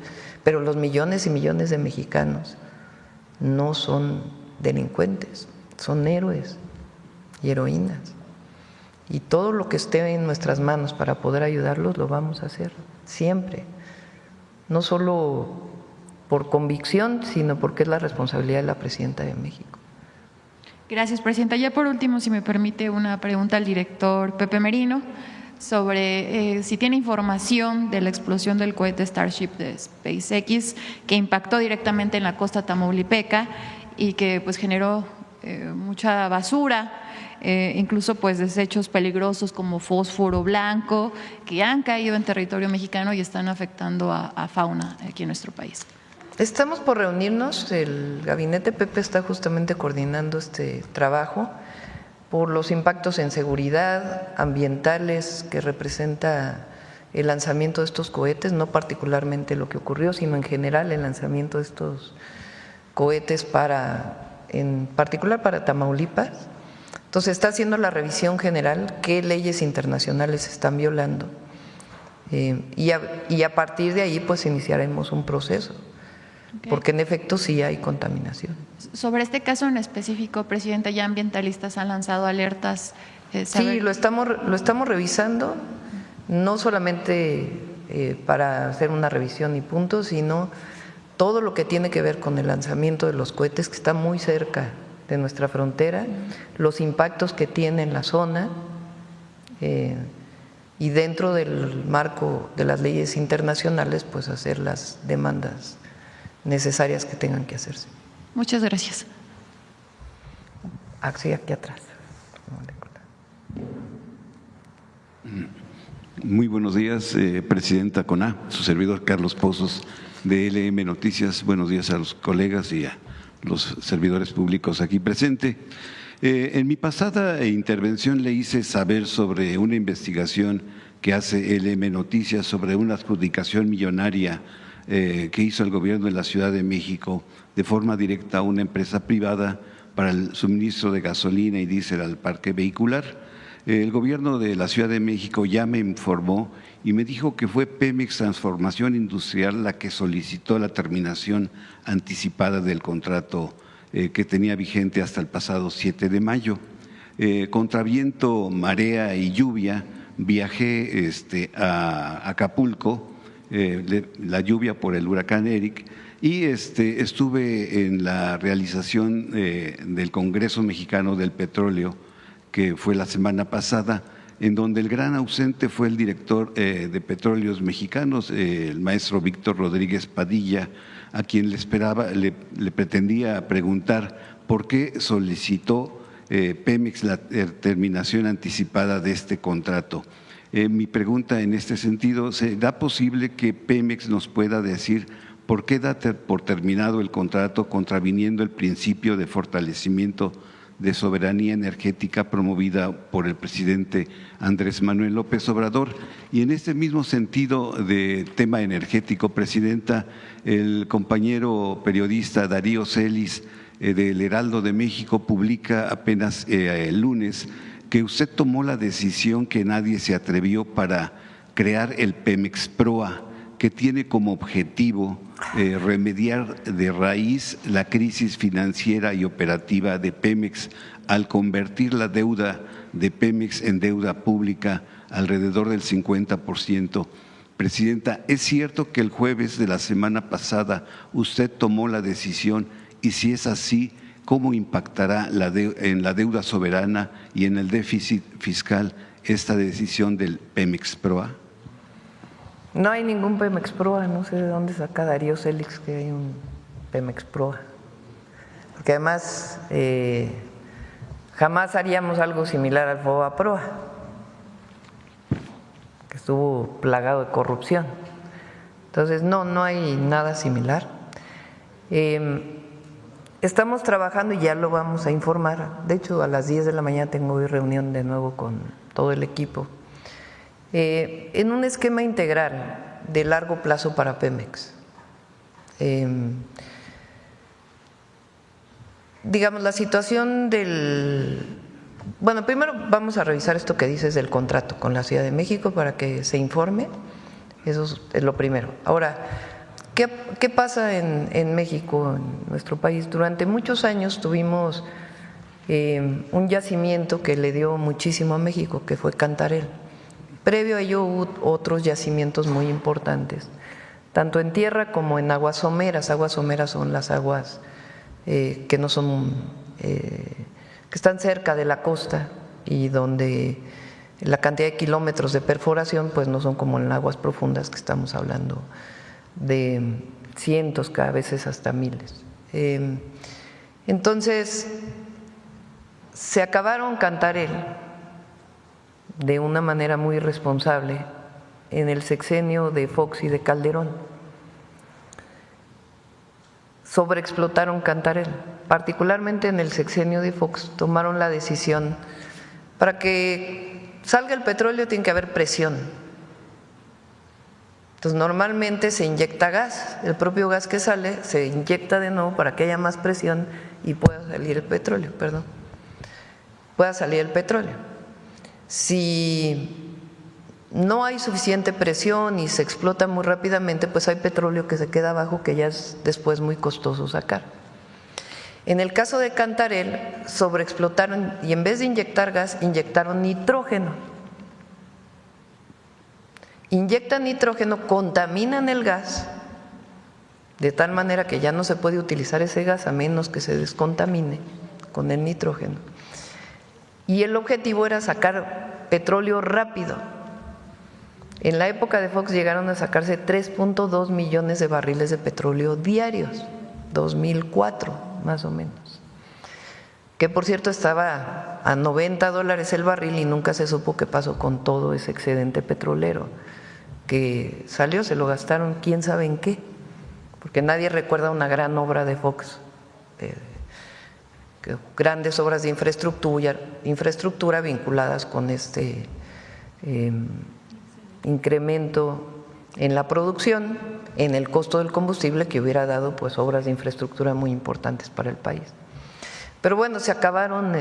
pero los millones y millones de mexicanos no son delincuentes, son héroes y heroínas. Y todo lo que esté en nuestras manos para poder ayudarlos lo vamos a hacer, siempre. No solo por convicción, sino porque es la responsabilidad de la Presidenta de México. Gracias, Presidenta. Ya por último, si me permite, una pregunta al director Pepe Merino sobre si tiene información de la explosión del cohete Starship de SpaceX que impactó directamente en la costa tamaulipeca y que pues generó mucha basura, incluso pues desechos peligrosos como fósforo blanco que han caído en territorio mexicano y están afectando a fauna aquí en nuestro país. Estamos por reunirnos, el gabinete Pepe está justamente coordinando este trabajo por los impactos en seguridad, ambientales que representa el lanzamiento de estos cohetes, no particularmente lo que ocurrió, sino en general el lanzamiento de estos cohetes en particular para Tamaulipas. Entonces está haciendo la revisión general, qué leyes internacionales se están violando y a partir de ahí pues iniciaremos un proceso. Okay. Porque en efecto sí hay contaminación. Sobre este caso en específico, Presidenta, ya ambientalistas han lanzado alertas. Sí, lo estamos revisando, no solamente para hacer una revisión y punto, sino todo lo que tiene que ver con el lanzamiento de los cohetes que está muy cerca de nuestra frontera, los impactos que tiene en la zona y dentro del marco de las leyes internacionales, pues hacer las demandas necesarias que tengan que hacerse. Muchas gracias. Sí, aquí atrás. Muy buenos días, Presidenta CONA, su servidor Carlos Pozos de LM Noticias. Buenos días a los colegas y a los servidores públicos aquí presentes. En mi pasada intervención le hice saber sobre una investigación que hace LM Noticias sobre una adjudicación millonaria que hizo el gobierno de la Ciudad de México de forma directa a una empresa privada para el suministro de gasolina y diésel al parque vehicular. El gobierno de la Ciudad de México ya me informó y me dijo que fue Pemex Transformación Industrial la que solicitó la terminación anticipada del contrato que tenía vigente hasta el pasado 7 de mayo. Contra viento, marea y lluvia viajé a Acapulco, la lluvia por el huracán Eric, y estuve en la realización del Congreso Mexicano del Petróleo, que fue la semana pasada, en donde el gran ausente fue el director de Petróleos Mexicanos, el maestro Víctor Rodríguez Padilla, a quien le pretendía preguntar por qué solicitó Pemex la terminación anticipada de este contrato. Mi pregunta en este sentido, ¿será posible que Pemex nos pueda decir por qué da por terminado el contrato contraviniendo el principio de fortalecimiento de soberanía energética promovida por el presidente Andrés Manuel López Obrador? Y en este mismo sentido de tema energético, Presidenta, el compañero periodista Darío Celis del Heraldo de México publica apenas el lunes que usted tomó la decisión que nadie se atrevió para crear el Pemex Proa, que tiene como objetivo remediar de raíz la crisis financiera y operativa de Pemex al convertir la deuda de Pemex en deuda pública alrededor del 50%. Presidenta, ¿es cierto que el jueves de la semana pasada usted tomó la decisión y si es así, cómo impactará en la deuda soberana y en el déficit fiscal esta decisión del Pemex Proa? No hay ningún Pemex Proa, no sé de dónde saca Darío Célix que hay un Pemex Proa. Porque además jamás haríamos algo similar al FOBA Proa, que estuvo plagado de corrupción. Entonces, no hay nada similar. Estamos trabajando y ya lo vamos a informar. De hecho, a las 10 de la mañana tengo hoy reunión de nuevo con todo el equipo. En un esquema integral de largo plazo para Pemex. Digamos, la situación bueno, primero vamos a revisar esto que dices del contrato con la Ciudad de México para que se informe, eso es lo primero. Ahora, ¿qué pasa en México, en nuestro país? Durante muchos años tuvimos un yacimiento que le dio muchísimo a México, que fue Cantarell. Previo a ello hubo otros yacimientos muy importantes, tanto en tierra como en aguas someras. Aguas someras son las aguas que no son, que están cerca de la costa y donde la cantidad de kilómetros de perforación pues no son como en aguas profundas, que estamos hablando de cientos, cada vez hasta miles. Entonces, se acabaron Cantarell de una manera muy irresponsable en el sexenio de Fox y de Calderón. Sobreexplotaron Cantarell, particularmente en el sexenio de Fox, tomaron la decisión para que salga el petróleo tiene que haber presión. Entonces normalmente se inyecta gas, el propio gas que sale se inyecta de nuevo para que haya más presión y pueda salir el petróleo, Si no hay suficiente presión y se explota muy rápidamente, pues hay petróleo que se queda abajo que ya es después muy costoso sacar. En el caso de Cantarell, sobreexplotaron y en vez de inyectar gas, inyectaron nitrógeno. Inyectan nitrógeno, contaminan el gas, de tal manera que ya no se puede utilizar ese gas a menos que se descontamine con el nitrógeno. Y el objetivo era sacar petróleo rápido. En la época de Fox llegaron a sacarse 3.2 millones de barriles de petróleo diarios, 2004 más o menos. Que por cierto estaba a $90 el barril y nunca se supo qué pasó con todo ese excedente petrolero que salió, se lo gastaron quién sabe en qué, porque nadie recuerda una gran obra de Fox. Grandes obras de infraestructura vinculadas con este incremento en la producción, en el costo del combustible, que hubiera dado pues obras de infraestructura muy importantes para el país. Pero bueno, se acabaron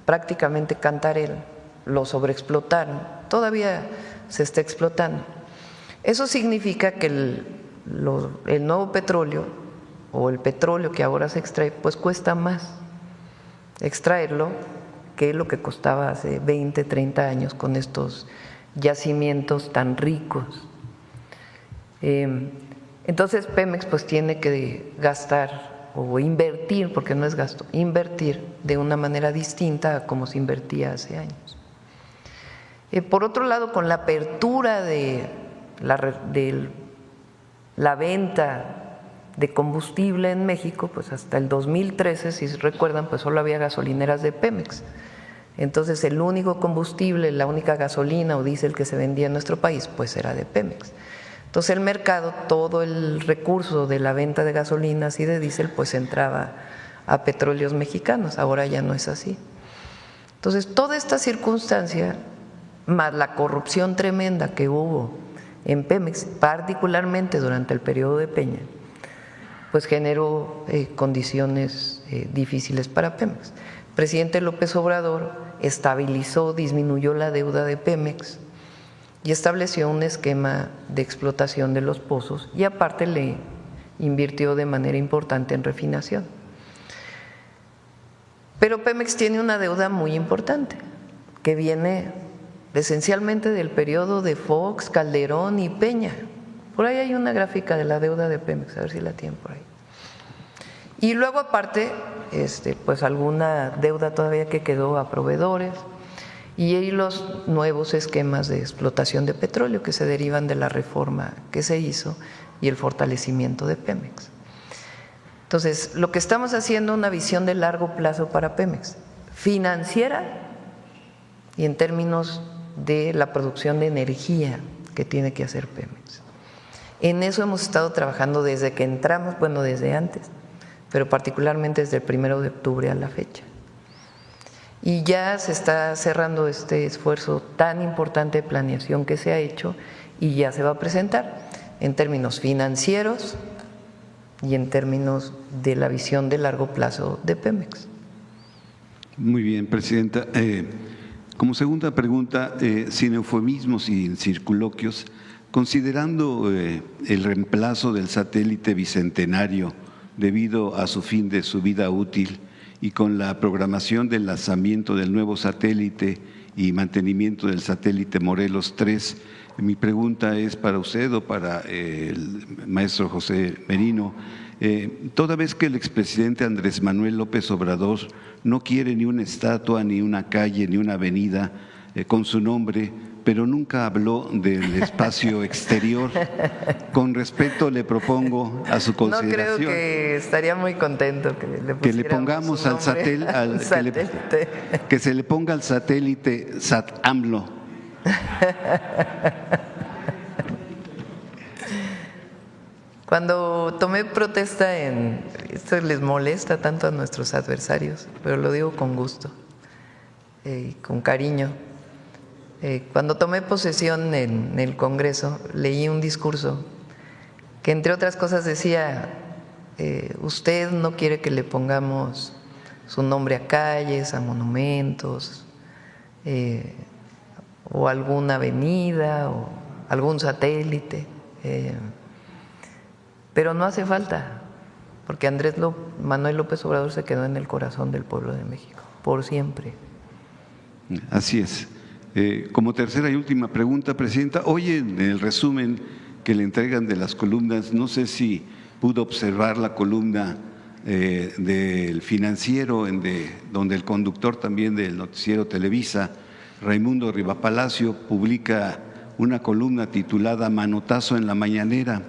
prácticamente Cantarell, lo sobreexplotaron, todavía se está explotando. Eso significa que el nuevo petróleo o el petróleo que ahora se extrae, pues cuesta más extraerlo que lo que costaba hace 20, 30 años con estos yacimientos tan ricos. Entonces Pemex pues tiene que gastar o invertir, porque no es gasto, invertir de una manera distinta a como se invertía hace años. Por otro lado, con la apertura de la venta de combustible en México, pues hasta el 2013, si recuerdan, pues solo había gasolineras de Pemex. Entonces el único combustible, la única gasolina o diésel que se vendía en nuestro país, pues era de Pemex. Entonces el mercado, todo el recurso de la venta de gasolinas y de diésel, pues entraba a petróleos mexicanos. Ahora ya no es así. Entonces toda esta circunstancia, más la corrupción tremenda que hubo en Pemex, particularmente durante el periodo de Peña, pues generó condiciones difíciles para Pemex. El presidente López Obrador estabilizó, disminuyó la deuda de Pemex y estableció un esquema de explotación de los pozos y aparte le invirtió de manera importante en refinación. Pero Pemex tiene una deuda muy importante, que viene esencialmente del periodo de Fox, Calderón y Peña. Por ahí hay una gráfica de la deuda de Pemex, a ver si la tienen por ahí. Y luego aparte, pues alguna deuda todavía que quedó a proveedores y los nuevos esquemas de explotación de petróleo que se derivan de la reforma que se hizo y el fortalecimiento de Pemex. Entonces, lo que estamos haciendo es una visión de largo plazo para Pemex, financiera y en términos de la producción de energía que tiene que hacer Pemex. En eso hemos estado trabajando desde que entramos, bueno, desde antes, pero particularmente desde el 1 de octubre a la fecha. Y ya se está cerrando este esfuerzo tan importante de planeación que se ha hecho y ya se va a presentar en términos financieros y en términos de la visión de largo plazo de Pemex. Muy bien, Presidenta. Como segunda pregunta, sin eufemismos y circunloquios, considerando el reemplazo del satélite bicentenario debido a su fin de su vida útil y con la programación del lanzamiento del nuevo satélite y mantenimiento del satélite Morelos 3, mi pregunta es para usted o para el maestro José Merino. Toda vez que el expresidente Andrés Manuel López Obrador no quiere ni una estatua, ni una calle, ni una avenida con su nombre, pero nunca habló del espacio exterior. Con respeto le propongo a su consideración. No creo que estaría muy contento que le pongamos al satélite, que se le ponga al satélite SAT-AMLO. Cuando tomé protesta esto les molesta tanto a nuestros adversarios, pero lo digo con gusto, con cariño. Cuando tomé posesión en el Congreso, leí un discurso que entre otras cosas decía, usted no quiere que le pongamos su nombre a calles, a monumentos, o alguna avenida, o algún satélite, pero no hace falta, porque Andrés Manuel López Obrador se quedó en el corazón del pueblo de México, por siempre. Así es. Como tercera y última pregunta, Presidenta, hoy en el resumen que le entregan de las columnas, no sé si pudo observar la columna del Financiero, donde el conductor también del noticiero Televisa, Raimundo Rivapalacio, publica una columna titulada Manotazo en la Mañanera,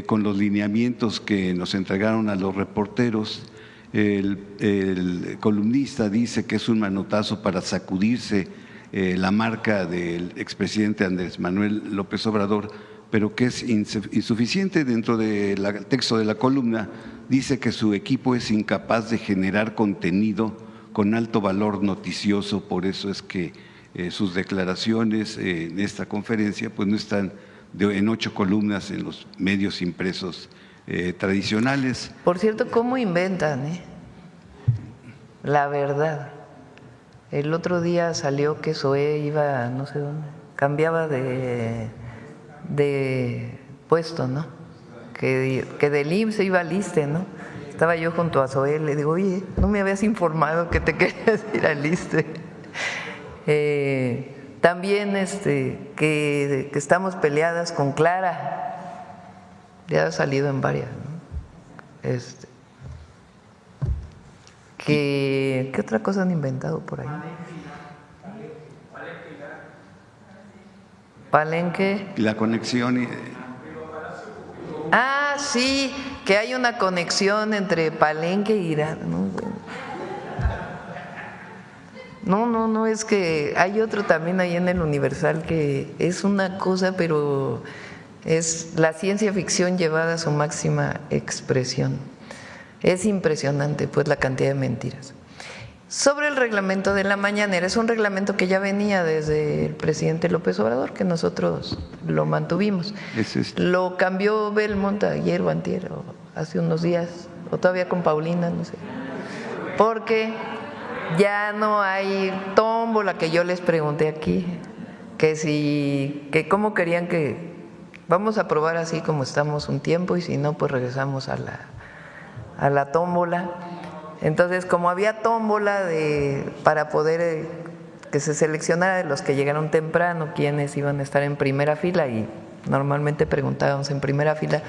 con los lineamientos que nos entregaron a los reporteros. El columnista dice que es un manotazo para sacudirse la marca del expresidente Andrés Manuel López Obrador, pero que es insuficiente. Dentro del texto de la columna dice que su equipo es incapaz de generar contenido con alto valor noticioso, por eso es que sus declaraciones en esta conferencia pues no están en 8 columnas en los medios impresos tradicionales. Por cierto, ¿cómo inventan? La verdad. El otro día salió que Zoé iba, no sé dónde, cambiaba de puesto, ¿no? Que del IMSS iba al ISSSTE, ¿no? Estaba yo junto a Zoé, le digo, oye, ¿no me habías informado que te querías ir al ISSSTE? También que estamos peleadas con Clara, ya ha salido en varias, ¿no? ¿Qué otra cosa han inventado por ahí? Palenque. La conexión. Ah, sí, que hay una conexión entre Palenque y Irán. No, es que hay otro también ahí en el Universal que es una cosa, pero es la ciencia ficción llevada a su máxima expresión. Es impresionante, pues, la cantidad de mentiras. Sobre el reglamento de la mañanera, es un reglamento que ya venía desde el presidente López Obrador, que nosotros lo mantuvimos. Lo cambió Belmont ayer o antier, o hace unos días, o todavía con Paulina, no sé. Porque ya no hay tómbola, que yo les pregunté aquí, que cómo querían que vamos a probar así como estamos un tiempo y si no, pues regresamos a la tómbola. Entonces, como había tómbola para poder que se seleccionara de los que llegaron temprano, quiénes iban a estar en primera fila, y normalmente preguntábamos en primera fila,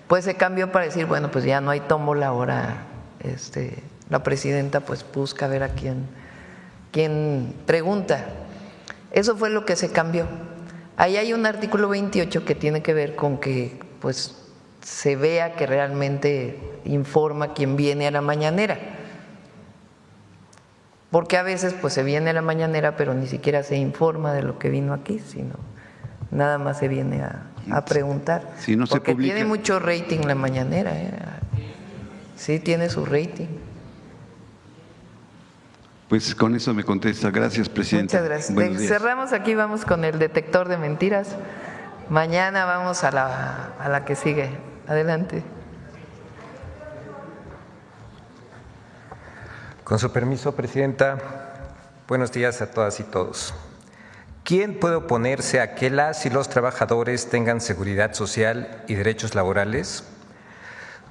pues se cambió para decir, bueno, pues ya no hay tómbola, ahora la presidenta pues busca ver a quién pregunta. Eso fue lo que se cambió. Ahí hay un artículo 28 que tiene que ver con que pues se vea que realmente informa quién viene a la mañanera. Porque a veces pues se viene a la mañanera pero ni siquiera se informa de lo que vino aquí, sino nada más se viene a preguntar. Si no se porque publica, tiene mucho rating la mañanera, sí tiene su rating. Pues con eso me contesta. Gracias, presidenta. Muchas gracias. Buenos días. Cerramos aquí, vamos con el detector de mentiras. Mañana vamos a la que sigue. Adelante. Con su permiso, presidenta, buenos días a todas y todos. ¿Quién puede oponerse a que las y los trabajadores tengan seguridad social y derechos laborales?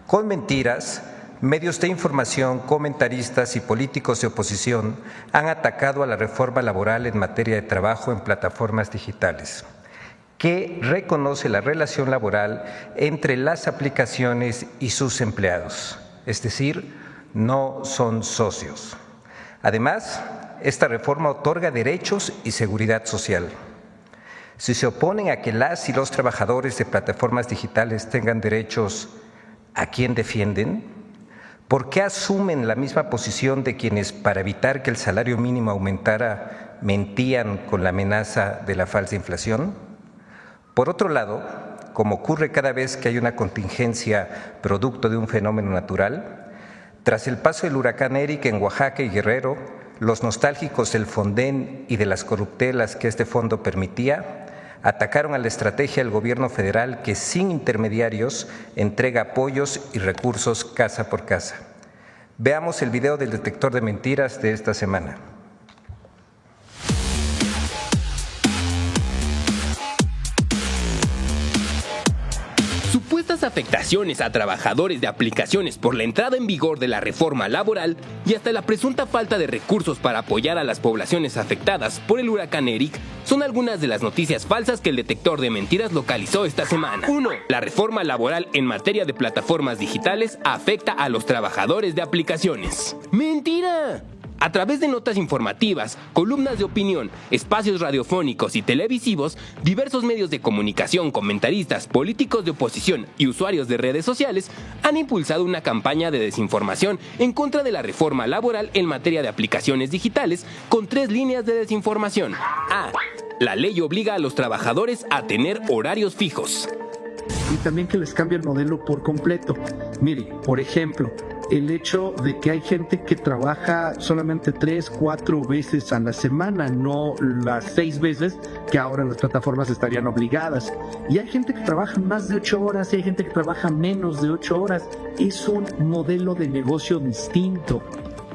Con mentiras, medios de información, comentaristas y políticos de oposición han atacado a la reforma laboral en materia de trabajo en plataformas digitales, que reconoce la relación laboral entre las aplicaciones y sus empleados, es decir, no son socios. Además, esta reforma otorga derechos y seguridad social. Si se oponen a que las y los trabajadores de plataformas digitales tengan derechos, ¿a quién defienden? ¿Por qué asumen la misma posición de quienes, para evitar que el salario mínimo aumentara, mentían con la amenaza de la falsa inflación? Por otro lado, como ocurre cada vez que hay una contingencia producto de un fenómeno natural, tras el paso del huracán Erika en Oaxaca y Guerrero, los nostálgicos del Fonden y de las corruptelas que este fondo permitía, atacaron a la estrategia del gobierno federal que sin intermediarios entrega apoyos y recursos casa por casa. Veamos el video del detector de mentiras de esta semana. Supuestas afectaciones a trabajadores de aplicaciones por la entrada en vigor de la reforma laboral y hasta la presunta falta de recursos para apoyar a las poblaciones afectadas por el huracán Eric son algunas de las noticias falsas que el detector de mentiras localizó esta semana. 1. La reforma laboral en materia de plataformas digitales afecta a los trabajadores de aplicaciones. ¡Mentira! A través de notas informativas, columnas de opinión, espacios radiofónicos y televisivos, diversos medios de comunicación, comentaristas, políticos de oposición y usuarios de redes sociales han impulsado una campaña de desinformación en contra de la reforma laboral en materia de aplicaciones digitales con 3 líneas de desinformación. A. La ley obliga a los trabajadores a tener horarios fijos. Y también que les cambie el modelo por completo. Mire, por ejemplo, el hecho de que hay gente que trabaja solamente 3, 4 veces a la semana, no las 6 veces que ahora las plataformas estarían obligadas. Y hay gente que trabaja más de 8 horas y hay gente que trabaja menos de 8 horas. Es un modelo de negocio distinto.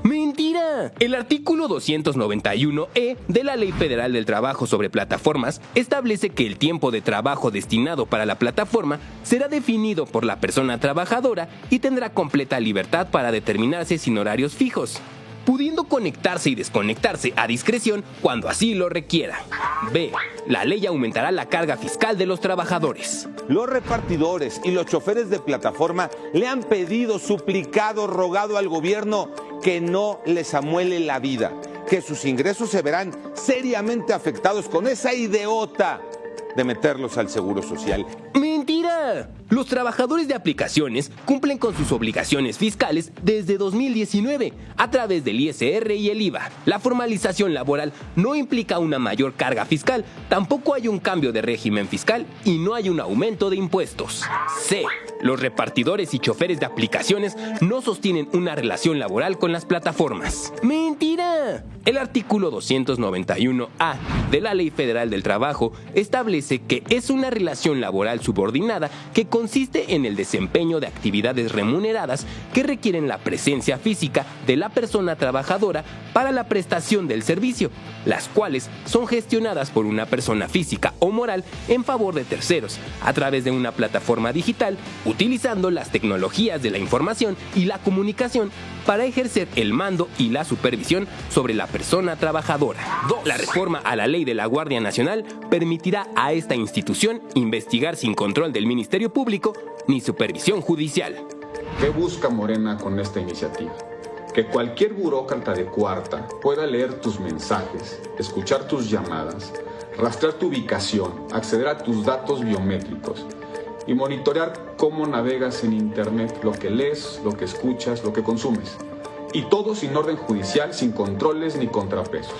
¡Mentira! El artículo 291E de la Ley Federal del Trabajo sobre Plataformas establece que el tiempo de trabajo destinado para la plataforma será definido por la persona trabajadora y tendrá completa libertad para determinarse sin horarios fijos, pudiendo conectarse y desconectarse a discreción cuando así lo requiera. B. La ley aumentará la carga fiscal de los trabajadores. Los repartidores y los choferes de plataforma le han pedido, suplicado, rogado al gobierno que no les amuele la vida, que sus ingresos se verán seriamente afectados con esa ideota de meterlos al Seguro Social. ¡Mentira! Los trabajadores de aplicaciones cumplen con sus obligaciones fiscales desde 2019 a través del ISR y el IVA. La formalización laboral no implica una mayor carga fiscal, tampoco hay un cambio de régimen fiscal y no hay un aumento de impuestos. C. Los repartidores y choferes de aplicaciones no sostienen una relación laboral con las plataformas. ¡Mentira! El artículo 291A de la Ley Federal del Trabajo establece que es una relación laboral subordinada subordinada que consiste en el desempeño de actividades remuneradas que requieren la presencia física de la persona trabajadora para la prestación del servicio, las cuales son gestionadas por una persona física o moral en favor de terceros, a través de una plataforma digital, utilizando las tecnologías de la información y la comunicación para ejercer el mando y la supervisión sobre la persona trabajadora. 2. La reforma a la ley de la Guardia Nacional permitirá a esta institución investigar sin control del Ministerio Público ni supervisión judicial. ¿Qué busca Morena con esta iniciativa? Que cualquier burócrata de cuarta pueda leer tus mensajes, escuchar tus llamadas, rastrear tu ubicación, acceder a tus datos biométricos y monitorear cómo navegas en Internet, lo que lees, lo que escuchas, lo que consumes. Y todo sin orden judicial, sin controles ni contrapesos.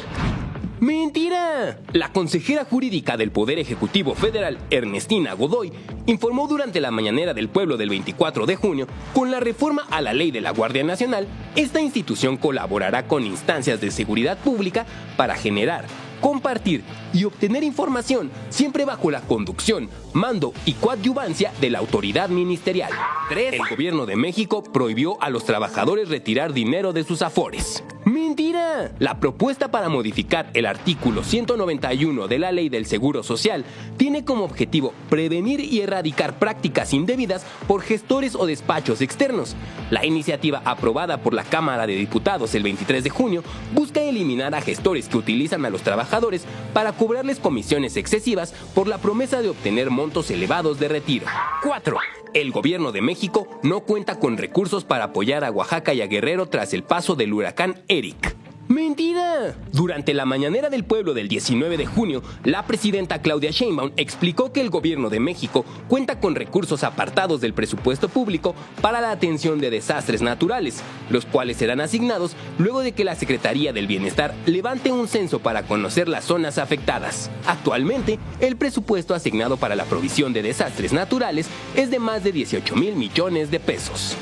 ¡Mentira! La consejera jurídica del Poder Ejecutivo Federal, Ernestina Godoy, informó durante la mañanera del pueblo del 24 de junio, con la reforma a la ley de la Guardia Nacional, esta institución colaborará con instancias de seguridad pública para generar, compartir y obtener información, siempre bajo la conducción, mando y coadyuvancia de la autoridad ministerial. 3. El gobierno de México prohibió a los trabajadores retirar dinero de sus afores. ¡Mentira! La propuesta para modificar el artículo 191 de la Ley del Seguro Social tiene como objetivo prevenir y erradicar prácticas indebidas por gestores o despachos externos. La iniciativa aprobada por la Cámara de Diputados el 23 de junio busca eliminar a gestores que utilizan a los trabajadores para cobrarles comisiones excesivas por la promesa de obtener montos elevados de retiro. 4. El gobierno de México no cuenta con recursos para apoyar a Oaxaca y a Guerrero tras el paso del huracán Eric. ¡Mentira! Durante la mañanera del pueblo del 19 de junio, la presidenta Claudia Sheinbaum explicó que el gobierno de México cuenta con recursos apartados del presupuesto público para la atención de desastres naturales, los cuales serán asignados luego de que la Secretaría del Bienestar levante un censo para conocer las zonas afectadas. Actualmente, el presupuesto asignado para la provisión de desastres naturales es de más de 18,000 millones de pesos.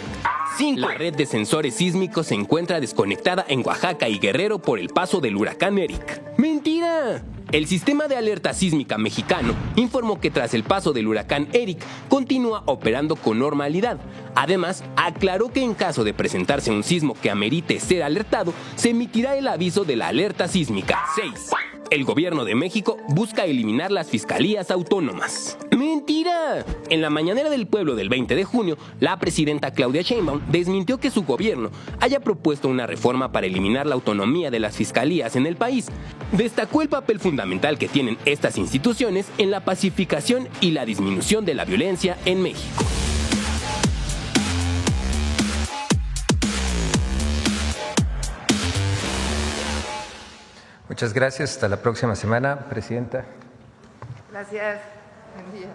5. La red de sensores sísmicos se encuentra desconectada en Oaxaca y Guerrero por el paso del huracán Eric. ¡Mentira! El sistema de alerta sísmica mexicano informó que tras el paso del huracán Eric continúa operando con normalidad. Además, aclaró que en caso de presentarse un sismo que amerite ser alertado, se emitirá el aviso de la alerta sísmica. 6. El gobierno de México busca eliminar las fiscalías autónomas. ¡Mentira! En la mañanera del pueblo del 20 de junio, la presidenta Claudia Sheinbaum desmintió que su gobierno haya propuesto una reforma para eliminar la autonomía de las fiscalías en el país. Destacó el papel fundamental que tienen estas instituciones en la pacificación y la disminución de la violencia en México. Muchas gracias. Hasta la próxima semana, Presidenta. Gracias. Buen día.